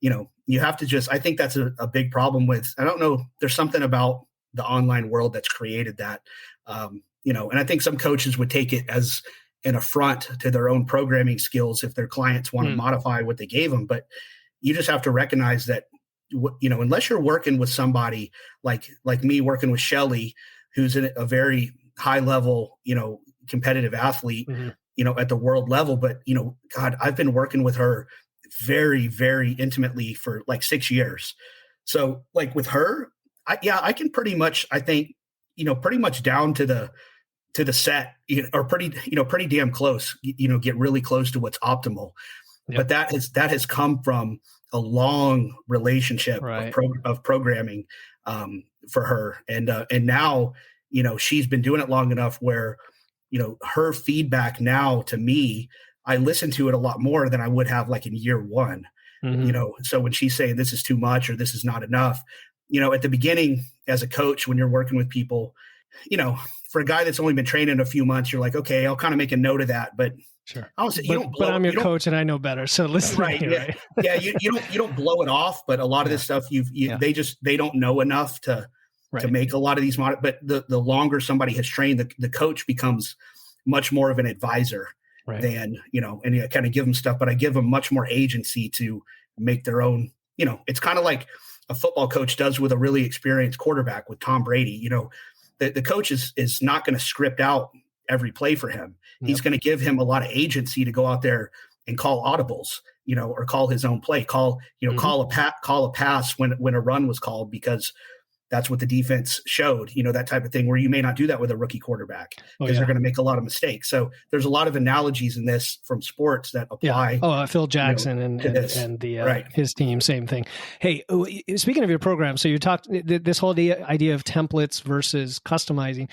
you have to I think that's a big problem with, I don't know, there's something about the online world that's created that, and I think some coaches would take it as an affront to their own programming skills if their clients want to modify what they gave them. But you just have to recognize that, unless you're working with somebody like me working with Shelly, who's a very high level, competitive athlete, at the world level. But, God, I've been working with her very, very intimately for 6 years. So with her, I can pretty much, I think, pretty much down to the set, or pretty damn close, get really close to what's optimal. Yep. But that has come from a long relationship of programming for her. And now, she's been doing it long enough where, her feedback now to me, I listen to it a lot more than I would have in year one. So when she's saying this is too much or this is not enough, at the beginning as a coach, when you're working with people, for a guy that's only been training a few months, you're like, okay, I'll kind of make a note of that. But sure, but I'm your coach and I know better. So listen, right? You don't blow it off. But a lot of this stuff, they don't know enough to to make a lot of these but the longer somebody has trained, the coach becomes much more of an advisor than, and I kind of give them stuff, but I give them much more agency to make their own, it's kind of like a football coach does with a really experienced quarterback with Tom Brady. The coach is not going to script out every play for him. Yep. He's going to give him a lot of agency to go out there and call audibles, or call his own play, call a pass when a run was called, because that's what the defense showed, that type of thing, where you may not do that with a rookie quarterback because they're going to make a lot of mistakes. So there's a lot of analogies in this from sports that apply. Yeah. Phil Jackson and his team, same thing. Hey, speaking of your program, so you talked this whole idea of templates versus customizing.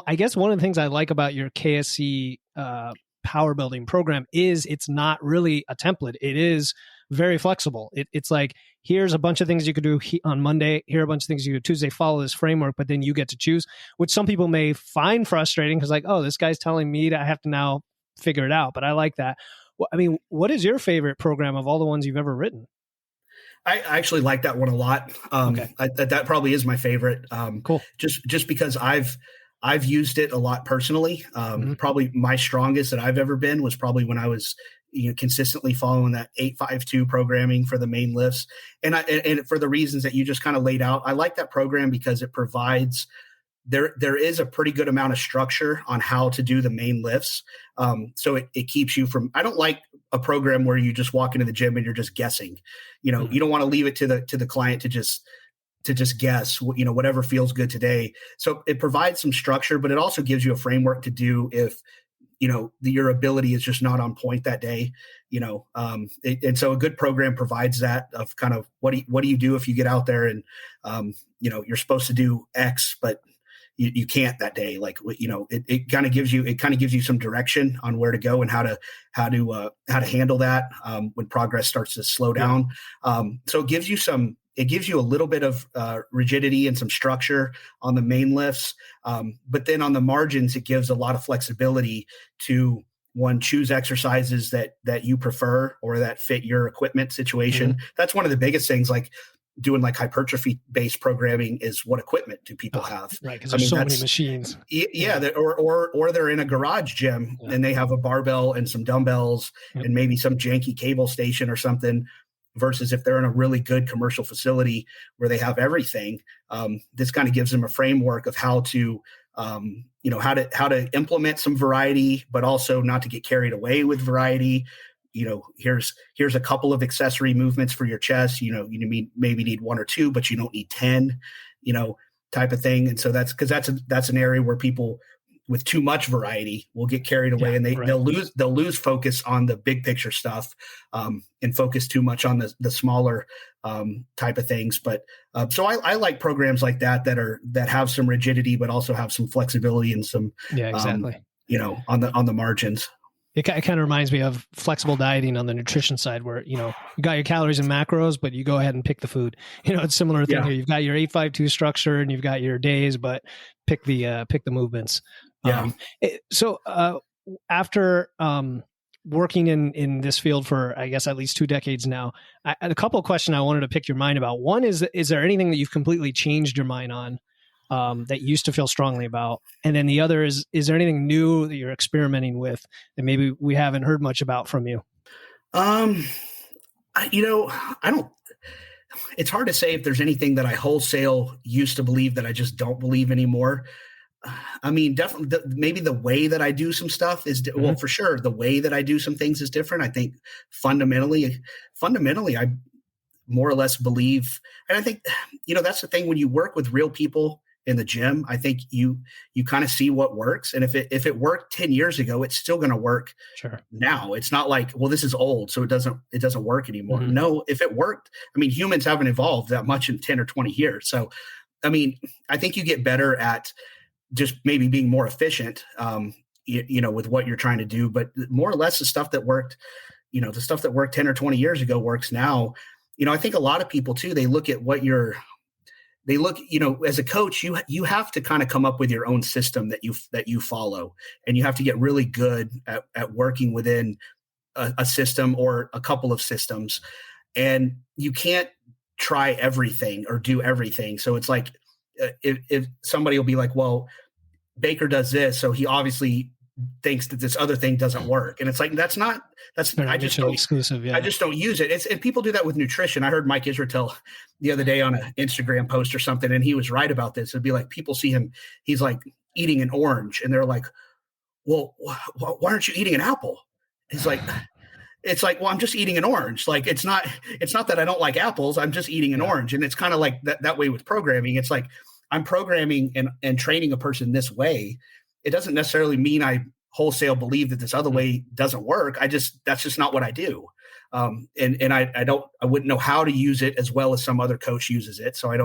I guess one of the things I like about your KSC power building program is it's not really a template. It is very flexible. It's like, here's a bunch of things you could do on Monday. Here are a bunch of things you could do Tuesday. Follow this framework, but then you get to choose, which some people may find frustrating because, like, oh, this guy's telling me that I have to now figure it out. But I like that. Well, I mean, what is your favorite program of all the ones you've ever written? I actually like that one a lot. That probably is my favorite. Cool. Just because I've used it a lot personally. Probably my strongest that I've ever been was probably when I was consistently following that 852 programming for the main lifts. And for the reasons that you just kind of laid out, I like that program because it provides, there is a pretty good amount of structure on how to do the main lifts. So it keeps you from, I don't like a program where you just walk into the gym and you're just guessing, you don't want to leave it to the client to just guess, whatever feels good today. So it provides some structure, but it also gives you a framework to do if, your ability is just not on point that day, and so a good program provides that of kind of what do you do if you get out there and, you're supposed to do X, but you can't that day. Like, it kind of gives you some direction on where to go and how to handle that when progress starts to slow down. So it gives you a little bit of rigidity and some structure on the main lifts. But then on the margins, it gives a lot of flexibility to choose exercises that you prefer or that fit your equipment situation. That's one of the biggest things, like doing like hypertrophy based programming, is what equipment do people have? Right. Cause there's so many machines. Or they're in a garage gym and they have a barbell and some dumbbells and maybe some janky cable station or something. Versus if they're in a really good commercial facility where they have everything, this kind of gives them a framework of how to implement some variety, but also not to get carried away with variety. Here's a couple of accessory movements for your chest. You maybe need one or two, but you don't need 10. Type of thing. And so that's an area where people with too much variety will get carried away, and they'll lose focus on the big picture stuff, and focus too much on the smaller type of things. But so I like programs like that have some rigidity, but also have some flexibility and some on the margins. It kind of reminds me of flexible dieting on the nutrition side, where, you got your calories and macros, but you go ahead and pick the food. It's similar thing here. You've got your 852 structure and you've got your days, but pick the movements. So after working in this field for, I guess, at least 2 decades now, a couple of questions I wanted to pick your mind about. One is there anything that you've completely changed your mind on that you used to feel strongly about? And then the other is there anything new that you're experimenting with that maybe we haven't heard much about from you? I don't, it's hard to say if there's anything that I wholesale used to believe that I just don't believe anymore. I mean, definitely maybe the way that I do some stuff is, well, for sure, the way that I do some things is different. I think fundamentally, I more or less believe, and I think, that's the thing when you work with real people in the gym, I think you kind of see what works. And if it worked 10 years ago, it's still going to work now. It's not like, well, this is old, so it doesn't work anymore. No, if it worked, I mean, humans haven't evolved that much in 10 or 20 years. So, I mean, I think you get better at just maybe being more efficient, with what you're trying to do, but more or less the stuff that worked 10 or 20 years ago works now. I think a lot of people too, they look at as a coach, you have to kind of come up with your own system that you follow, and you have to get really good at working within a system or a couple of systems, and you can't try everything or do everything. So it's like, if somebody will be like, well, Baker does this, so he obviously thinks that this other thing doesn't work. And it's like, I just don't exclusive. Yeah. I just don't use it. And people do that with nutrition. I heard Mike Israel the other day on an Instagram post or something, and he was right about this. It'd be like, people see him, he's like eating an orange, and they're like, well, why aren't you eating an apple? He's like, it's like, well, I'm just eating an orange. Like, it's not that I don't like apples. I'm just eating an orange. And it's kind of like that way with programming. It's like, I'm programming and training a person this way. It doesn't necessarily mean I wholesale believe that this other way doesn't work. That's just not what I do. And I wouldn't know how to use it as well as some other coach uses it. So I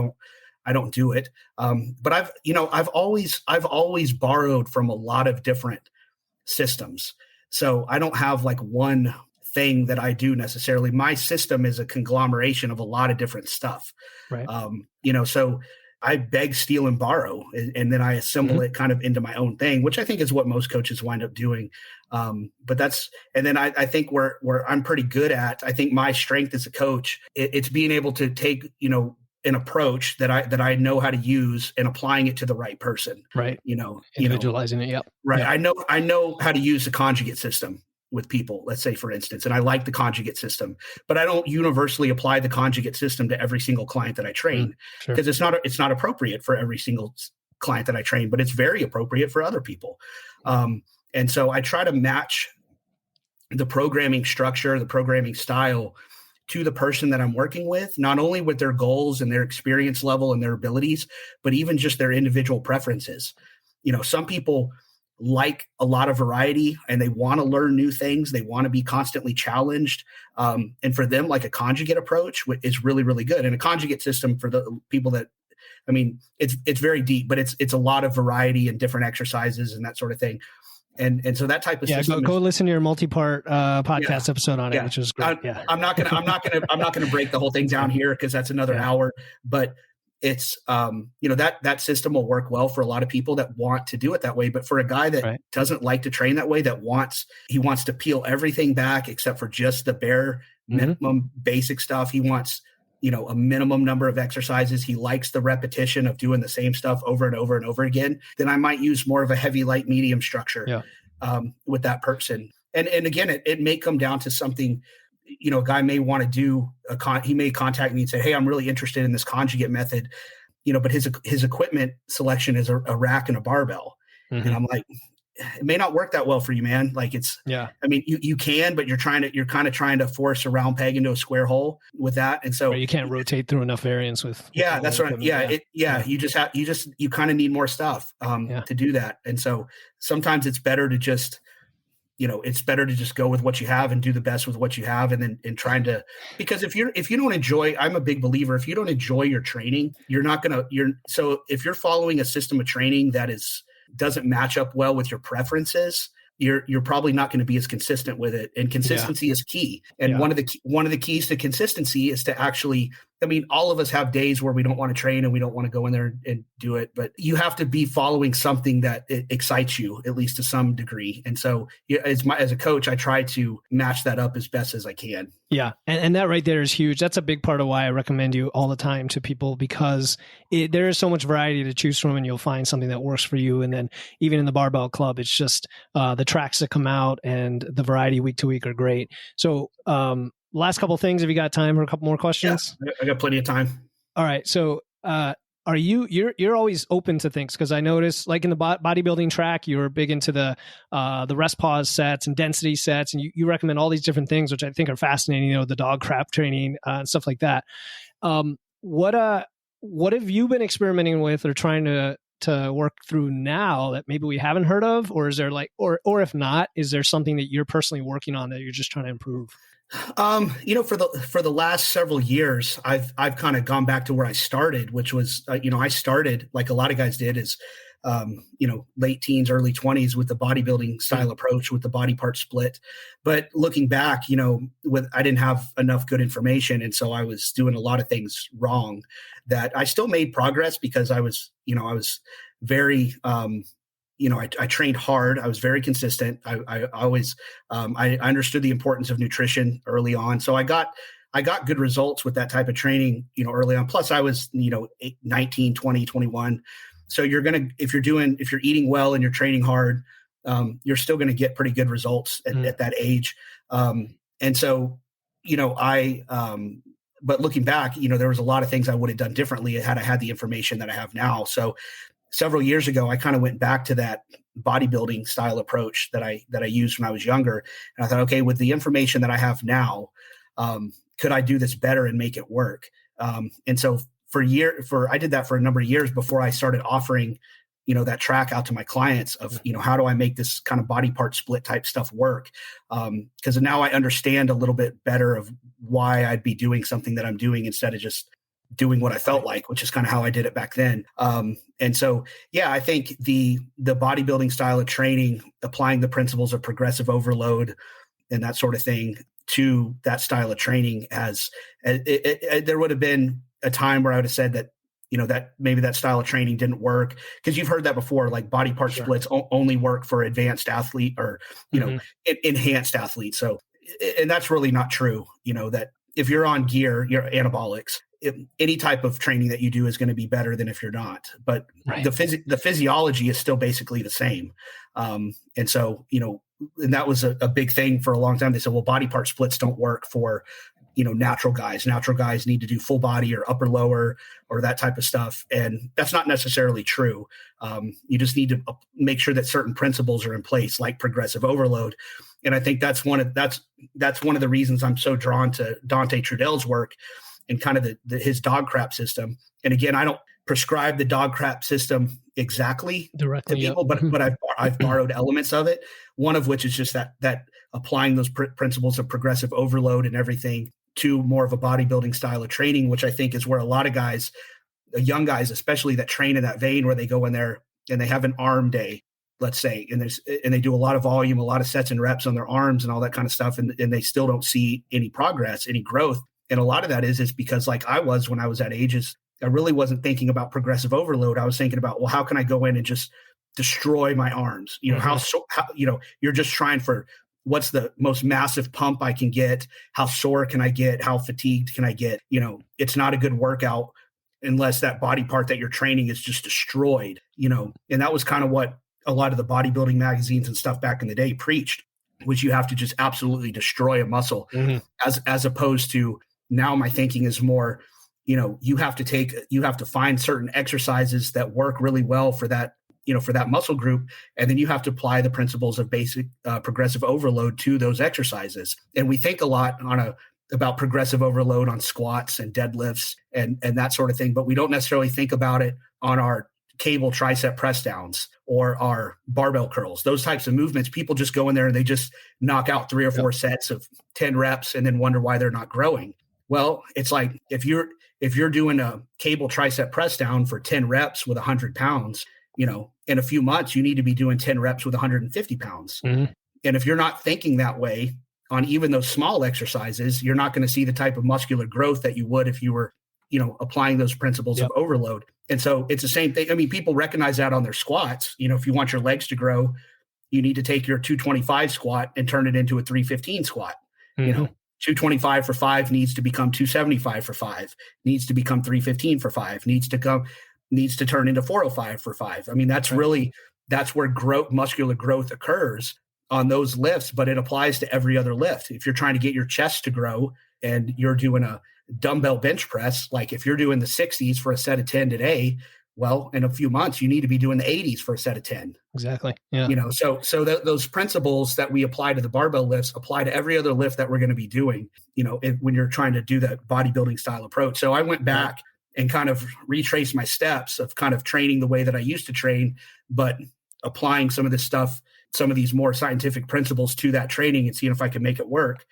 don't do it. But I've always borrowed from a lot of different systems. So I don't have like one thing that I do necessarily. My system is a conglomeration of a lot of different stuff. Right. So I beg, steal, and borrow, and then I assemble it kind of into my own thing, which I think is what most coaches wind up doing. And then I think where I'm pretty good at, I think my strength as a coach, it's being able to take, an approach that I know how to use and applying it to the right person. Right. Individualizing it. Yep. Right. Yep. I know how to use the conjugate system with people, let's say, for instance, and I like the conjugate system, but I don't universally apply the conjugate system to every single client that I train, because it's not appropriate for every single client that I train, but it's very appropriate for other people. And so I try to match the programming structure, the programming style to the person that I'm working with, not only with their goals and their experience level and their abilities, but even just their individual preferences. Some people like a lot of variety and they want to learn new things. They want to be constantly challenged. And for them, like a conjugate approach is really, really good. And a conjugate system, for the people that, it's very deep, but it's a lot of variety and different exercises and that sort of thing. And so that type of system. Go listen to your multi-part podcast episode on it, which is great. I'm not gonna break the whole thing down here, because that's another hour. But it's that system will work well for a lot of people that want to do it that way. But for a guy that doesn't like to train that way, he wants to peel everything back except for just the bare minimum basic stuff. He wants a minimum number of exercises. He likes the repetition of doing the same stuff over and over and over again. Then I might use more of a heavy, light, medium structure with that person. And again, it may come down to something. A guy may want to do he may contact me and say, hey, I'm really interested in this conjugate method, but his equipment selection is a rack and a barbell. And I'm like, it may not work that well for you, man. Like you can, but you're kind of trying to force a round peg into a square hole with that. And so you can't rotate through enough variance with that's right. You kind of need more stuff to do that. And so sometimes it's better to just, go with what you have and do the best with what you have. And then trying to, because if you don't enjoy, I'm a big believer, if you don't enjoy your training, so if you're following a system of training that doesn't match up well with your preferences, you're probably not going to be as consistent with it. And consistency is key. And one of the keys to consistency is to actually, all of us have days where we don't want to train and we don't want to go in there and do it, but you have to be following something that excites you, at least to some degree. And so as a coach, I try to match that up as best as I can. Yeah. And that right there is huge. That's a big part of why I recommend you all the time to people, because there is so much variety to choose from, and you'll find something that works for you. And then even in the Barbell Club, it's just the tracks that come out and the variety week to week are great. So last couple of things, have you got time for a couple more questions? Yeah, I got plenty of time. All right. So are you're always open to things? Because I noticed, like in the bodybuilding track, you were big into the rest pause sets and density sets, and you recommend all these different things, which I think are fascinating. The dog crap training and stuff like that. What have you been experimenting with or trying to work through now that maybe we haven't heard of, or is there or if not, is there something that you're personally working on that you're just trying to improve? For the last several years, I've kind of gone back to where I started, which was, I started like a lot of guys did, is, late teens, early 20s with the bodybuilding style approach with the body part split. But looking back, I didn't have enough good information. And so I was doing a lot of things wrong that I still made progress, because I was very, I trained hard. I was very consistent. I always, I understood the importance of nutrition early on. So I got I got good results with that type of training, early on. Plus I was, 19, 20, 21. So if you're eating well and you're training hard, you're still going to get pretty good results at that age. And so, but looking back, there was a lot of things I would have done differently had I had the information that I have now. So several years ago, I kind of went back to that bodybuilding style approach that I used when I was younger. And I thought, okay, with the information that I have now, could I do this better and make it work? And so I did that for a number of years before I started offering, that track out to my clients of, how do I make this kind of body part split type stuff work? Because now I understand a little bit better of why I'd be doing something that I'm doing instead of just doing what I felt like, which is kind of how I did it back then. And so, yeah, I think the bodybuilding style of training, applying the principles of progressive overload and that sort of thing to that style of training there would have been a time where I would have said that, that maybe that style of training didn't work, because you've heard that before, like body part splits only work for advanced athlete or, enhanced athletes. So, and that's really not true. That if you're on gear, you're anabolics, any type of training that you do is going to be better than if you're not, but the physiology is still basically the same. And so, and that was a big thing for a long time. They said, well, body part splits don't work for, natural guys. Natural guys need to do full body or upper lower or that type of stuff. And that's not necessarily true. You just need to make sure that certain principles are in place, like progressive overload. And I think that's one of the reasons I'm so drawn to Dante Trudell's work and kind of his dog crap system. And again, I don't prescribe the dog crap system exactly directly to people, but I've borrowed elements of it. One of which is just that applying those principles of progressive overload and everything to more of a bodybuilding style of training, which I think is where a lot of guys, young guys especially, that train in that vein, where they go in there and they have an arm day, let's say, and they do a lot of volume, a lot of sets and reps on their arms and all that kind of stuff, and they still don't see any progress, any growth. And a lot of that is because, like I was when I was that age, I really wasn't thinking about progressive overload. I was thinking about, well, how can I go in and just destroy my arms? How you're just trying for what's the most massive pump I can get? How sore can I get? How fatigued can I get? It's not a good workout unless that body part that you're training is just destroyed, and that was kind of what a lot of the bodybuilding magazines and stuff back in the day preached, which you have to just absolutely destroy a muscle, as opposed to now my thinking is more, you have to find certain exercises that work really well for that, for that muscle group. And then you have to apply the principles of basic progressive overload to those exercises. And we think a lot about progressive overload on squats and deadlifts and that sort of thing, but we don't necessarily think about it on our cable tricep press downs or our barbell curls. Those types of movements, people just go in there and they just knock out 3 or 4 sets of 10 reps and then wonder why they're not growing. Well, it's like if you're doing a cable tricep press down for 10 reps with 100 pounds, in a few months, you need to be doing 10 reps with 150 pounds. And if you're not thinking that way on even those small exercises, you're not going to see the type of muscular growth that you would if you were, applying those principles of overload. And so it's the same thing. I mean, people recognize that on their squats. If you want your legs to grow, you need to take your 225 squat and turn it into a 315 squat. 225 for 5 needs to become 275 for 5, needs to become 315 for 5, needs to turn into 405 for 5. I mean, that's where muscular growth occurs on those lifts, but it applies to every other lift. If you're trying to get your chest to grow and you're doing a dumbbell bench press, like if you're doing the 60s for a set of 10 today, well, in a few months, you need to be doing the 80s for a set of 10. Exactly. Yeah. So those principles that we apply to the barbell lifts apply to every other lift that we're going to be doing, when you're trying to do that bodybuilding style approach. So I went back and kind of retraced my steps of kind of training the way that I used to train, but applying some of this stuff, some of these more scientific principles to that training and seeing if I can make it work.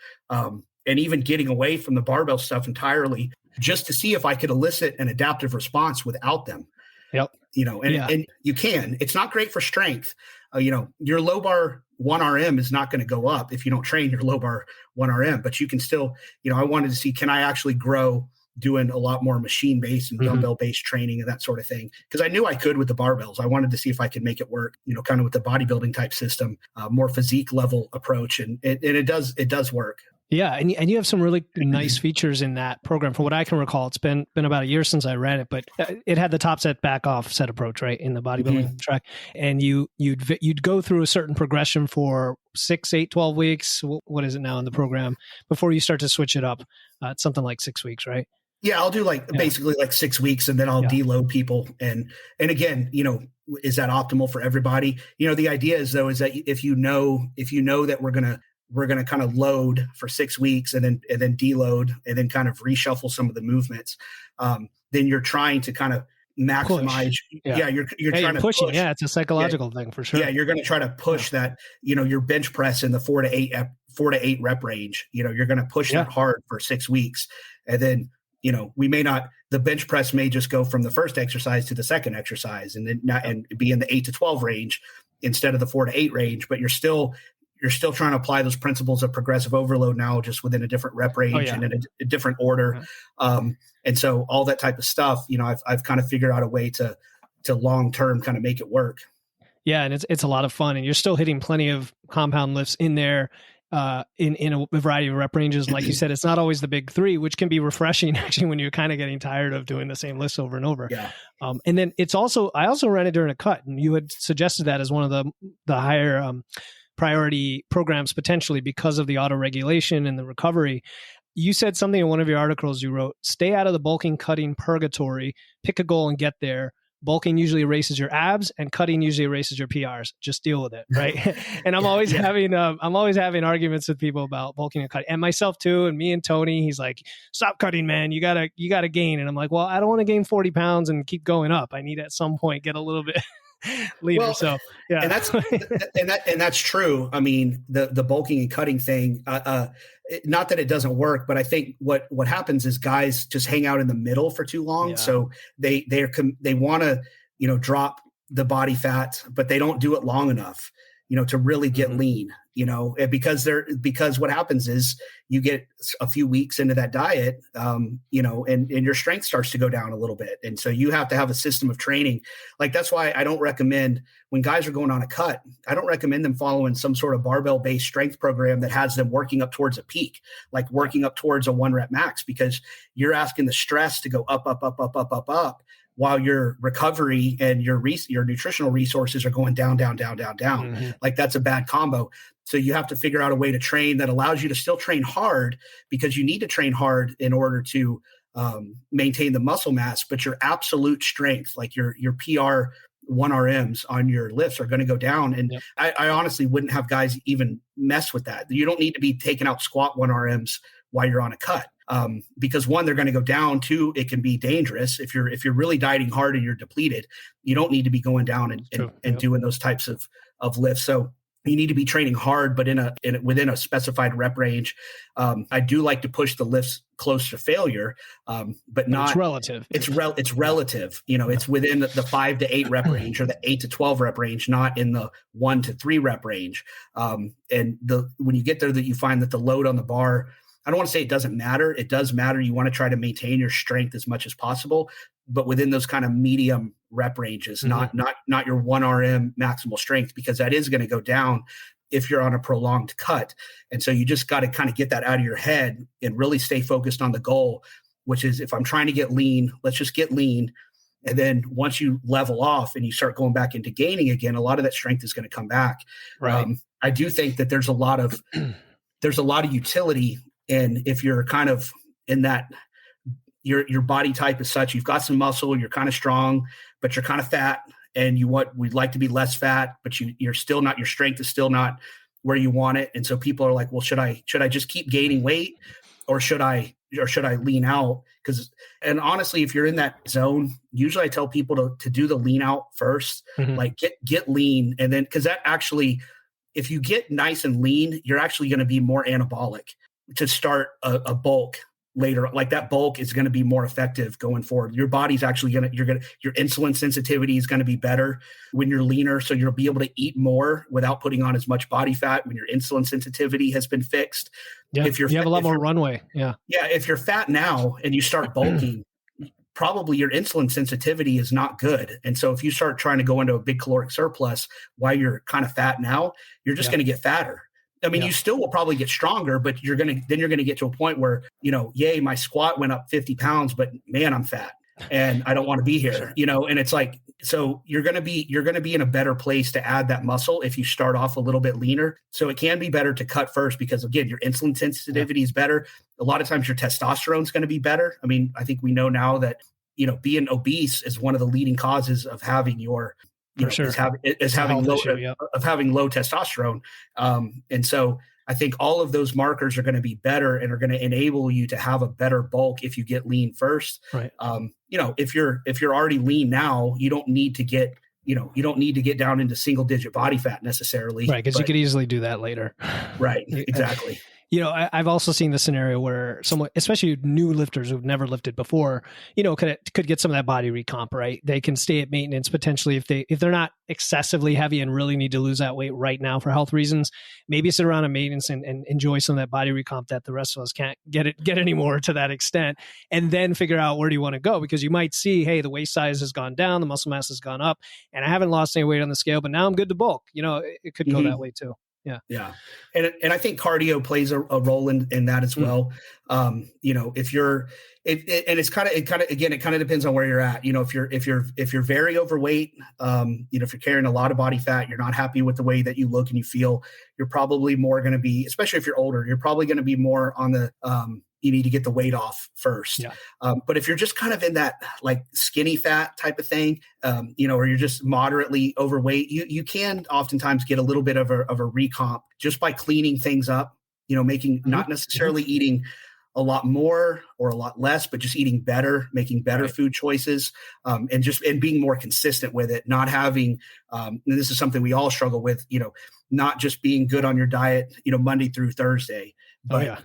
And even getting away from the barbell stuff entirely, just to see if I could elicit an adaptive response without them. Yep. And you can. It's not great for strength. Your low bar 1RM is not going to go up if you don't train your low bar 1RM, but you can still, I wanted to see, can I actually grow doing a lot more machine-based and dumbbell-based training and that sort of thing? Because I knew I could with the barbells. I wanted to see if I could make it work, kind of with the bodybuilding type system, more physique level approach. And it does work. Yeah, and you have some really nice features in that program. From what I can recall, it's been about a year since I read it, but it had the top set, back off set approach, right, in the bodybuilding track. And you'd go through a certain progression for 6, 8, 12 weeks. What is it now in the program before you start to switch it up? It's something like 6 weeks, right? Yeah, I'll do basically 6 weeks, and then I'll deload people. And again, is that optimal for everybody? The idea is that if you know that we're gonna kind of load for 6 weeks and then deload and then kind of reshuffle some of the movements, then you're trying to kind of maximize. You're trying to pushing. push. Yeah, it's a psychological thing for sure. Yeah, you're going to try to push that. Your bench press in the 4 to 8 rep range. You're going to push that hard for 6 weeks, and then we may not. The bench press may just go from the first exercise to the second exercise, and then and be in the 8 to 12 range instead of the 4 to 8 range. But you're still trying to apply those principles of progressive overload now, just within a different rep range and in a different order. And so all that type of stuff, I've kind of figured out a way to long-term kind of make it work. Yeah. And it's a lot of fun, and you're still hitting plenty of compound lifts in there, in a variety of rep ranges. And like you said, it's not always the big 3, which can be refreshing actually when you're kind of getting tired of doing the same lifts over and over. Yeah. And then I also ran it during a cut, and you had suggested that as one of the higher, priority programs potentially because of the auto regulation and the recovery. You said something in one of your articles you wrote: stay out of the bulking cutting purgatory, pick a goal and get there. Bulking usually erases your abs, and cutting usually erases your PRs. Just deal with it, right? And I'm always having arguments with people about bulking and cutting, and myself too. And me and Tony, he's like, "Stop cutting, man. You gotta gain." And I'm like, "Well, I don't want to gain 40 pounds and keep going up. I need at some point get a little bit leader." Well, so yeah, and that's true. I mean, the bulking and cutting thing, not that it doesn't work, but I think what happens is guys just hang out in the middle for too long. Yeah. So they want to drop the body fat, but they don't do it long enough to really get lean. Because what happens is you get a few weeks into that diet, and your strength starts to go down a little bit. And so you have to have a system of training. Like, that's why I don't recommend, when guys are going on a cut, I don't recommend them following some sort of barbell based strength program that has them working up towards a peak, like working up towards a 1 rep max, because you're asking the stress to go up, up, up, up, up, up, up, while your recovery and your nutritional resources are going down, down, down, down, down. Mm-hmm. Like, that's a bad combo. So you have to figure out a way to train that allows you to still train hard, because you need to train hard in order to maintain the muscle mass, but your absolute strength, like your PR 1RMs on your lifts, are going to go down. And I honestly wouldn't have guys even mess with that. You don't need to be taking out squat 1RMs while you're on a cut. Because 1, they're going to go down. 2, it can be dangerous. If you're really dieting hard and you're depleted, you don't need to be going down and doing those types of lifts. So you need to be training hard, but within a specified rep range. I do like to push the lifts close to failure, but not. It's relative. It's relative. It's within the 5 to 8 rep range, or the 8 to 12 rep range, not in the 1 to 3 rep range. And when you get there, that you find that the load on the bar, I don't want to say it doesn't matter. It does matter. You want to try to maintain your strength as much as possible, but within those kind of medium rep ranges, not your 1RM maximal strength, because that is going to go down if you're on a prolonged cut. And so you just got to kind of get that out of your head and really stay focused on the goal, which is, if I'm trying to get lean, let's just get lean. And then once you level off and you start going back into gaining again, a lot of that strength is going to come back. Right. I do think that there's a lot of utility. And if you're kind of in that, your body type is such, you've got some muscle, you're kind of strong, but you're kind of fat, and we'd like to be less fat, but you're still not, your strength is still not where you want it. And so people are like, well, should I just keep gaining weight, or should I lean out? And honestly, if you're in that zone, usually I tell people to do the lean out first, like get lean. And then, because that actually, if you get nice and lean, you're actually going to be more anabolic to start a bulk later. Like, that bulk is going to be more effective going forward. Your body's actually your insulin sensitivity is going to be better when you're leaner. So you'll be able to eat more without putting on as much body fat when your insulin sensitivity has been fixed. Yeah. You have a lot more runway. Yeah. Yeah. If you're fat now and you start bulking, probably your insulin sensitivity is not good. And so if you start trying to go into a big caloric surplus while you're kind of fat now, you're just going to get fatter. I mean, you still will probably get stronger, but you're going to get to a point where, yay, my squat went up 50 pounds, but man, I'm fat and I don't want to be here, and it's like, so you're going to be in a better place to add that muscle if you start off a little bit leaner. So it can be better to cut first because, again, your insulin sensitivity is better. A lot of times your testosterone is going to be better. I mean, I think we know now that, being obese is one of the leading causes of having your, having low testosterone. And so I think all of those markers are going to be better and are going to enable you to have a better bulk if you get lean first. Right. If you're already lean now, you don't need to get down into single digit body fat necessarily. Right. Because you could easily do that later. Right. Exactly. I've also seen the scenario where someone, especially new lifters who've never lifted before, could get some of that body recomp, right? They can stay at maintenance potentially if they're not excessively heavy and really need to lose that weight right now for health reasons. Maybe sit around at maintenance and enjoy some of that body recomp that the rest of us can't get anymore to that extent, and then figure out where do you want to go, because you might see, hey, the waist size has gone down, the muscle mass has gone up, and I haven't lost any weight on the scale, but now I'm good to bulk. It could go that way too. Yeah. Yeah. And I think cardio plays a role in that as well. If you're, it kind of depends on where you're at. If you're very overweight, if you're carrying a lot of body fat, you're not happy with the way that you look and you feel, you're probably more going to be, especially if you're older, you're probably going to be more on the, you need to get the weight off first. Yeah. But if you're just kind of in that like skinny fat type of thing, or you're just moderately overweight, you can oftentimes get a little bit of a recomp just by cleaning things up, making not necessarily eating a lot more or a lot less, but just eating better, making better food choices, and being more consistent with it, not having, and this is something we all struggle with, not just being good on your diet, Monday through Thursday, but,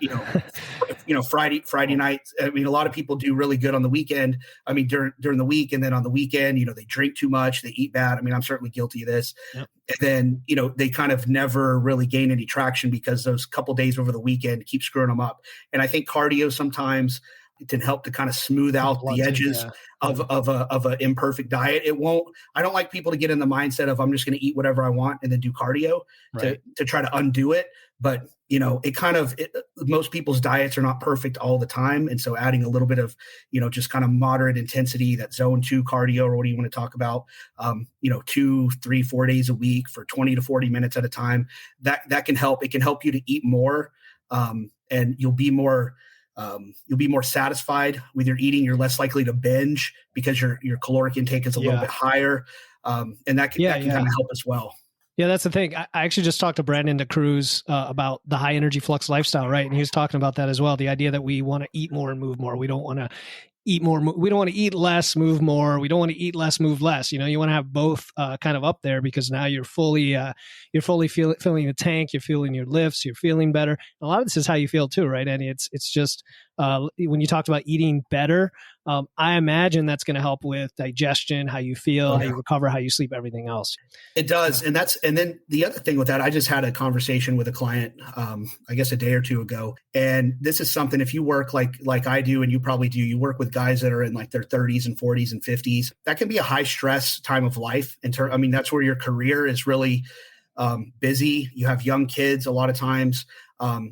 Friday night. I mean, a lot of people do really good on the weekend. I mean, during the week, and then on the weekend, they drink too much, they eat bad. I mean, I'm certainly guilty of this. Yep. And then, they kind of never really gain any traction because those couple days over the weekend keep screwing them up. And I think cardio sometimes it can help to kind of smooth out the edges of an imperfect diet. I don't like people to get in the mindset of I'm just going to eat whatever I want and then do cardio to try to undo it. But, most people's diets are not perfect all the time. And so adding a little bit of, just kind of moderate intensity, that zone 2 cardio, or what do you want to talk about, 2, 3, 4 days a week for 20 to 40 minutes at a time, that can help. It can help you to eat more, and you'll be more satisfied with your eating. You're less likely to binge because your caloric intake is a little bit higher. And that can kind of help as well. Yeah, that's the thing. I actually just talked to Brandon DeCruz about the high energy flux lifestyle, right? And he was talking about that as well. The idea that we want to eat more and move more. We don't want to eat more. We don't want to eat less, move more. We don't want to eat less, move less. You want to have both kind of up there, because now you're fully filling the tank. You're feeling your lifts. You're feeling better. And a lot of this is how you feel too, right, Andy? It's just when you talked about eating better, I imagine that's going to help with digestion, how you feel, how you recover, how you sleep, everything else. It does. And then the other thing with that, I just had a conversation with a client, I guess a day or two ago. And this is something, if you work like I do, and you probably do, you work with guys that are in like their 30s and 40s and 50s, that can be a high stress time of life. That's where your career is really busy. You have young kids a lot of times.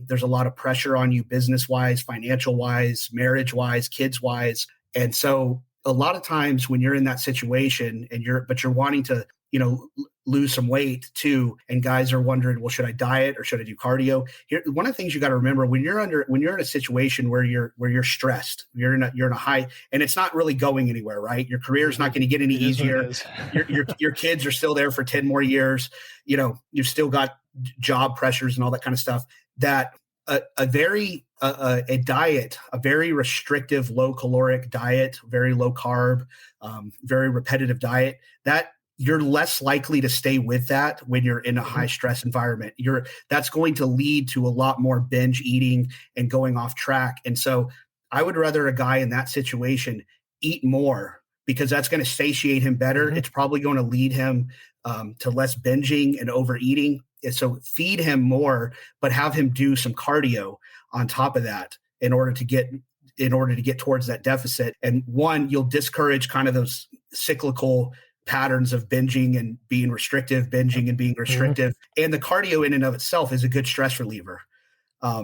There's a lot of pressure on you business-wise, financial-wise, marriage-wise, kids-wise. And so a lot of times when you're in that situation and you're wanting to, lose some weight too, and guys are wondering, well, should I diet or should I do cardio? Here, one of the things you got to remember when you're in a situation where you're stressed, you're in a high, and it's not really going anywhere, right? Your career is not going to get any easier. Your kids are still there for 10 more years. You've still got job pressures and all that kind of stuff. That a diet, a very restrictive, low caloric diet, very low carb, very repetitive diet, that you're less likely to stay with that when you're in a high stress environment. That's going to lead to a lot more binge eating and going off track. And so I would rather a guy in that situation eat more, because that's going to satiate him better. It's probably going to lead him to less binging and overeating. And so feed him more, but have him do some cardio on top of that in order to get towards that deficit. And one, you'll discourage kind of those cyclical patterns of binging and being restrictive, binging and being restrictive. And the cardio in and of itself is a good stress reliever.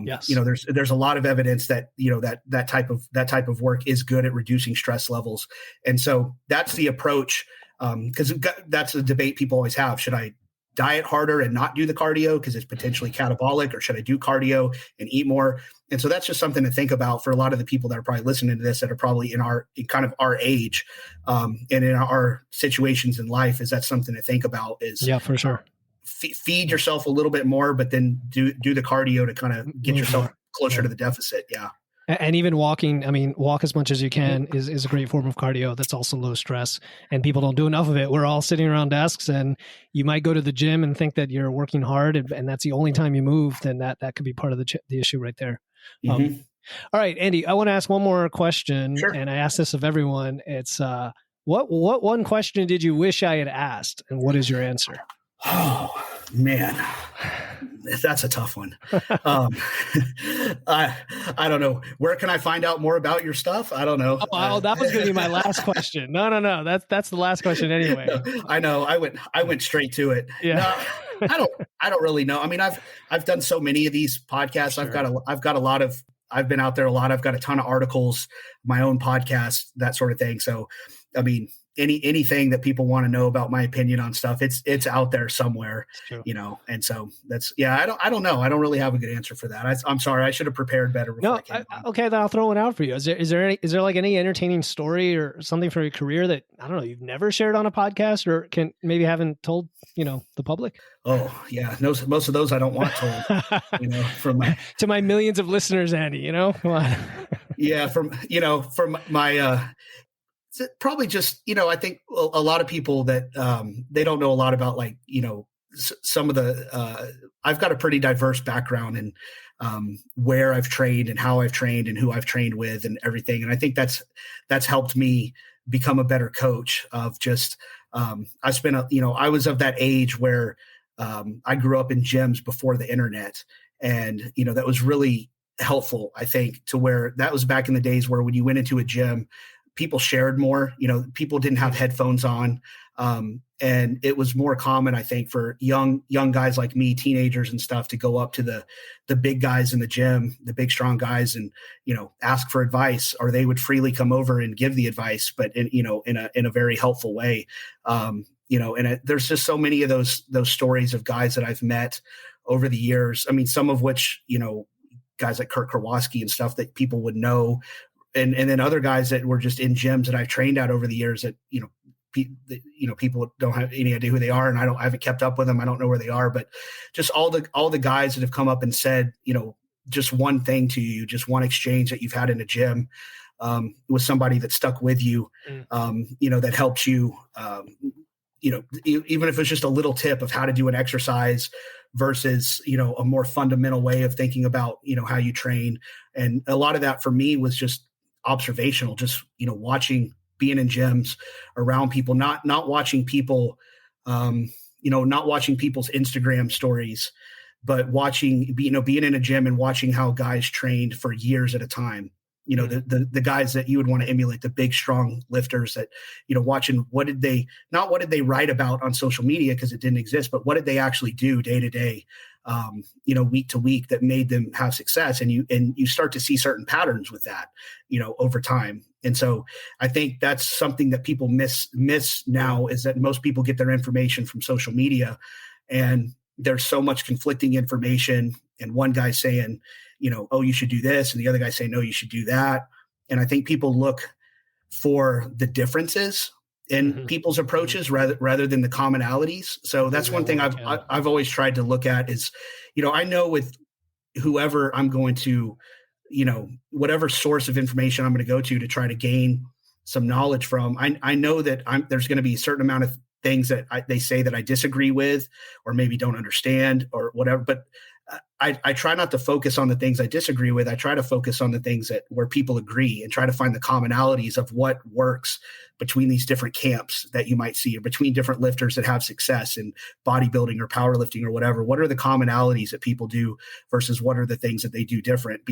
Yes. There's a lot of evidence that, that type of work is good at reducing stress levels. And so that's the approach. Cause that's a debate people always have. Should I diet harder and not do the cardio because it's potentially catabolic, or should I do cardio and eat more? And so that's just something to think about for a lot of the people that are probably listening to this, that are probably in our age, and in our situations in life. Is that something to think about? Is, yeah, for sure. Feed yourself a little bit more, but then do the cardio to kind of get yourself closer to the deficit. Yeah. And even walking, I mean, walk as much as you can is a great form of cardio that's also low stress, and people don't do enough of it. We're all sitting around desks, and you might go to the gym and think that you're working hard, and that's the only time you move, then that could be part of the issue right there. All right, Andy, I want to ask one more question. Sure. And I ask this of everyone. It's what one question did you wish I had asked, and what is your answer? Oh, man, that's a tough one. I don't know. Where can I find out more about your stuff? I don't know. Oh, that was going to be my last question. No. That's the last question anyway. I know. I went straight to it. Yeah. No, I don't really know. I mean, I've done so many of these podcasts. Sure. I've been out there a lot. I've got a ton of articles, my own podcast, that sort of thing. So, I mean, anything that people want to know about my opinion on stuff, it's out there somewhere, and so that's, I don't know. I don't really have a good answer for that. I'm sorry. I should have prepared better. Okay. Then I'll throw it out for you. Is there like any entertaining story or something from your career that, I don't know, you've never shared on a podcast, or haven't told, the public? Oh yeah. No, most of those I don't want told, to my millions of listeners, Andy, come on. Yeah. From my, probably just, I think a lot of people that they don't know a lot about, like, some of the I've got a pretty diverse background in where I've trained and how I've trained and who I've trained with and everything. And I think that's helped me become a better coach of just I spent I was of that age where I grew up in gyms before the internet, and that was really helpful, I think, to where that was back in the days where when you went into a gym, people shared more, people didn't have headphones on. And it was more common, I think, for young guys like me, teenagers and stuff, to go up to the big guys in the gym, the big, strong guys, and, ask for advice, or they would freely come over and give the advice, but in a very helpful way. There's just so many of those stories of guys that I've met over the years. I mean, some of which, guys like Kurt Kowalski and stuff that people would know. And then other guys that were just in gyms that I've trained at over the years that, people don't have any idea who they are. And I haven't kept up with them. I don't know where they are, but just all the guys that have come up and said, just one thing to you, just one exchange that you've had in a gym with somebody that stuck with you, that helps you, even if it's just a little tip of how to do an exercise versus, a more fundamental way of thinking about, how you train. And a lot of that for me was just observational, just, watching, being in gyms around people, not watching people, not watching people's Instagram stories, but watching, being in a gym and watching how guys trained for years at a time. The guys that you would want to emulate, the big, strong lifters that, watching what did they write about on social media, because it didn't exist, but what did they actually do day to day, week to week, that made them have success. And you start to see certain patterns with that, over time. And so I think that's something that people miss now, is that most people get their information from social media, and there's so much conflicting information, and one guy saying, oh, you should do this, and the other guy saying, no, you should do that. And I think people look for the differences in people's approaches rather than the commonalities. So that's one thing I've always tried to look at is, I know with whoever I'm going to, whatever source of information I'm going to go to try to gain some knowledge from, I know that there's going to be a certain amount of things that they say that I disagree with, or maybe don't understand, or whatever. But I try not to focus on the things I disagree with. I try to focus on the things where people agree, and try to find the commonalities of what works between these different camps that you might see, or between different lifters that have success in bodybuilding or powerlifting or whatever. What are the commonalities that people do versus what are the things that they do different?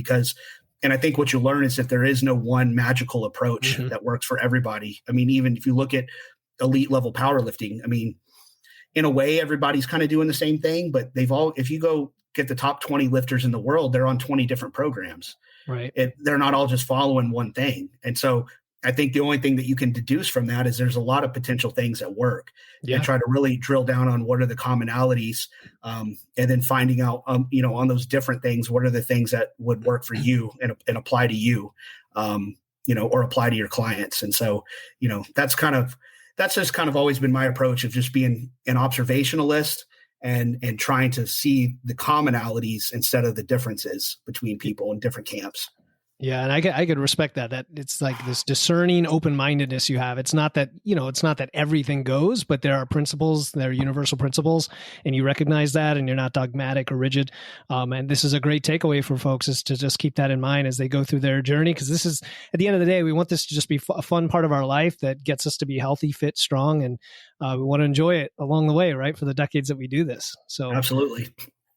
And I think what you learn is that there is no one magical approach that works for everybody. I mean, even if you look at elite level powerlifting. I mean, in a way, everybody's kind of doing the same thing, but if you go get the top 20 lifters in the world, they're on 20 different programs. Right. They're not all just following one thing. And so I think the only thing that you can deduce from that is there's a lot of potential things at work, and try to really drill down on what are the commonalities, and then finding out, on those different things, what are the things that would work for you and apply to you, or apply to your clients. And so, that's just kind of always been my approach of just being an observationalist and trying to see the commonalities instead of the differences between people in different camps. Yeah. And I could respect that it's like this discerning open-mindedness you have. It's not that, it's not that everything goes, but there are principles, there are universal principles, and you recognize that, and you're not dogmatic or rigid. And this is a great takeaway for folks, is to just keep that in mind as they go through their journey. Because this is, at the end of the day, we want this to just be a fun part of our life that gets us to be healthy, fit, strong, and we want to enjoy it along the way, right? For the decades that we do this. So absolutely.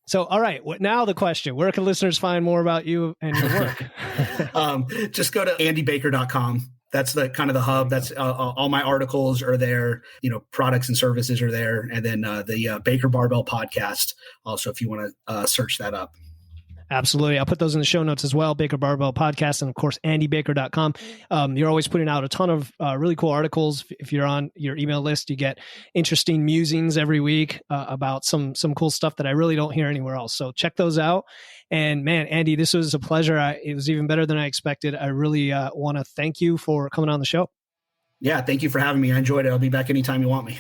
So, all right. Now the question, where can listeners find more about you and your work? Just go to andybaker.com. That's the kind of the hub. That's all my articles are there. Products and services are there. And then the Baker Barbell podcast. Also, if you want to search that up. Absolutely. I'll put those in the show notes as well. Baker Barbell Podcast, and of course, andybaker.com. You're always putting out a ton of really cool articles. If you're on your email list, you get interesting musings every week about some cool stuff that I really don't hear anywhere else. So check those out. And man, Andy, this was a pleasure. It was even better than I expected. I really want to thank you for coming on the show. Yeah, thank you for having me. I enjoyed it. I'll be back anytime you want me.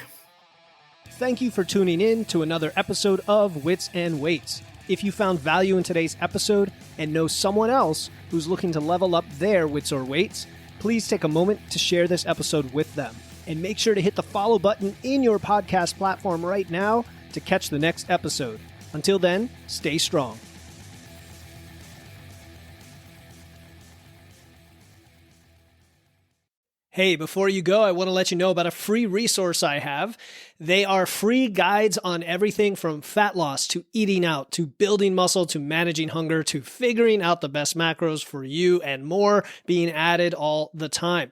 Thank you for tuning in to another episode of Wits and Weights. If you found value in today's episode and know someone else who's looking to level up their wits or weights, please take a moment to share this episode with them. And make sure to hit the follow button in your podcast platform right now to catch the next episode. Until then, stay strong. Hey, before you go, I want to let you know about a free resource I have. They are free guides on everything from fat loss to eating out to building muscle to managing hunger to figuring out the best macros for you, and more being added all the time.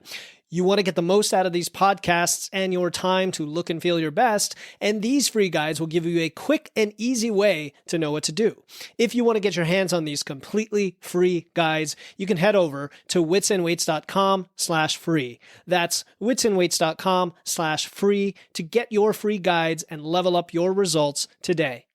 You want to get the most out of these podcasts and your time to look and feel your best, and these free guides will give you a quick and easy way to know what to do. If you want to get your hands on these completely free guides, you can head over to witsandweights.com/free. That's witsandweights.com/free to get your free guides and level up your results today.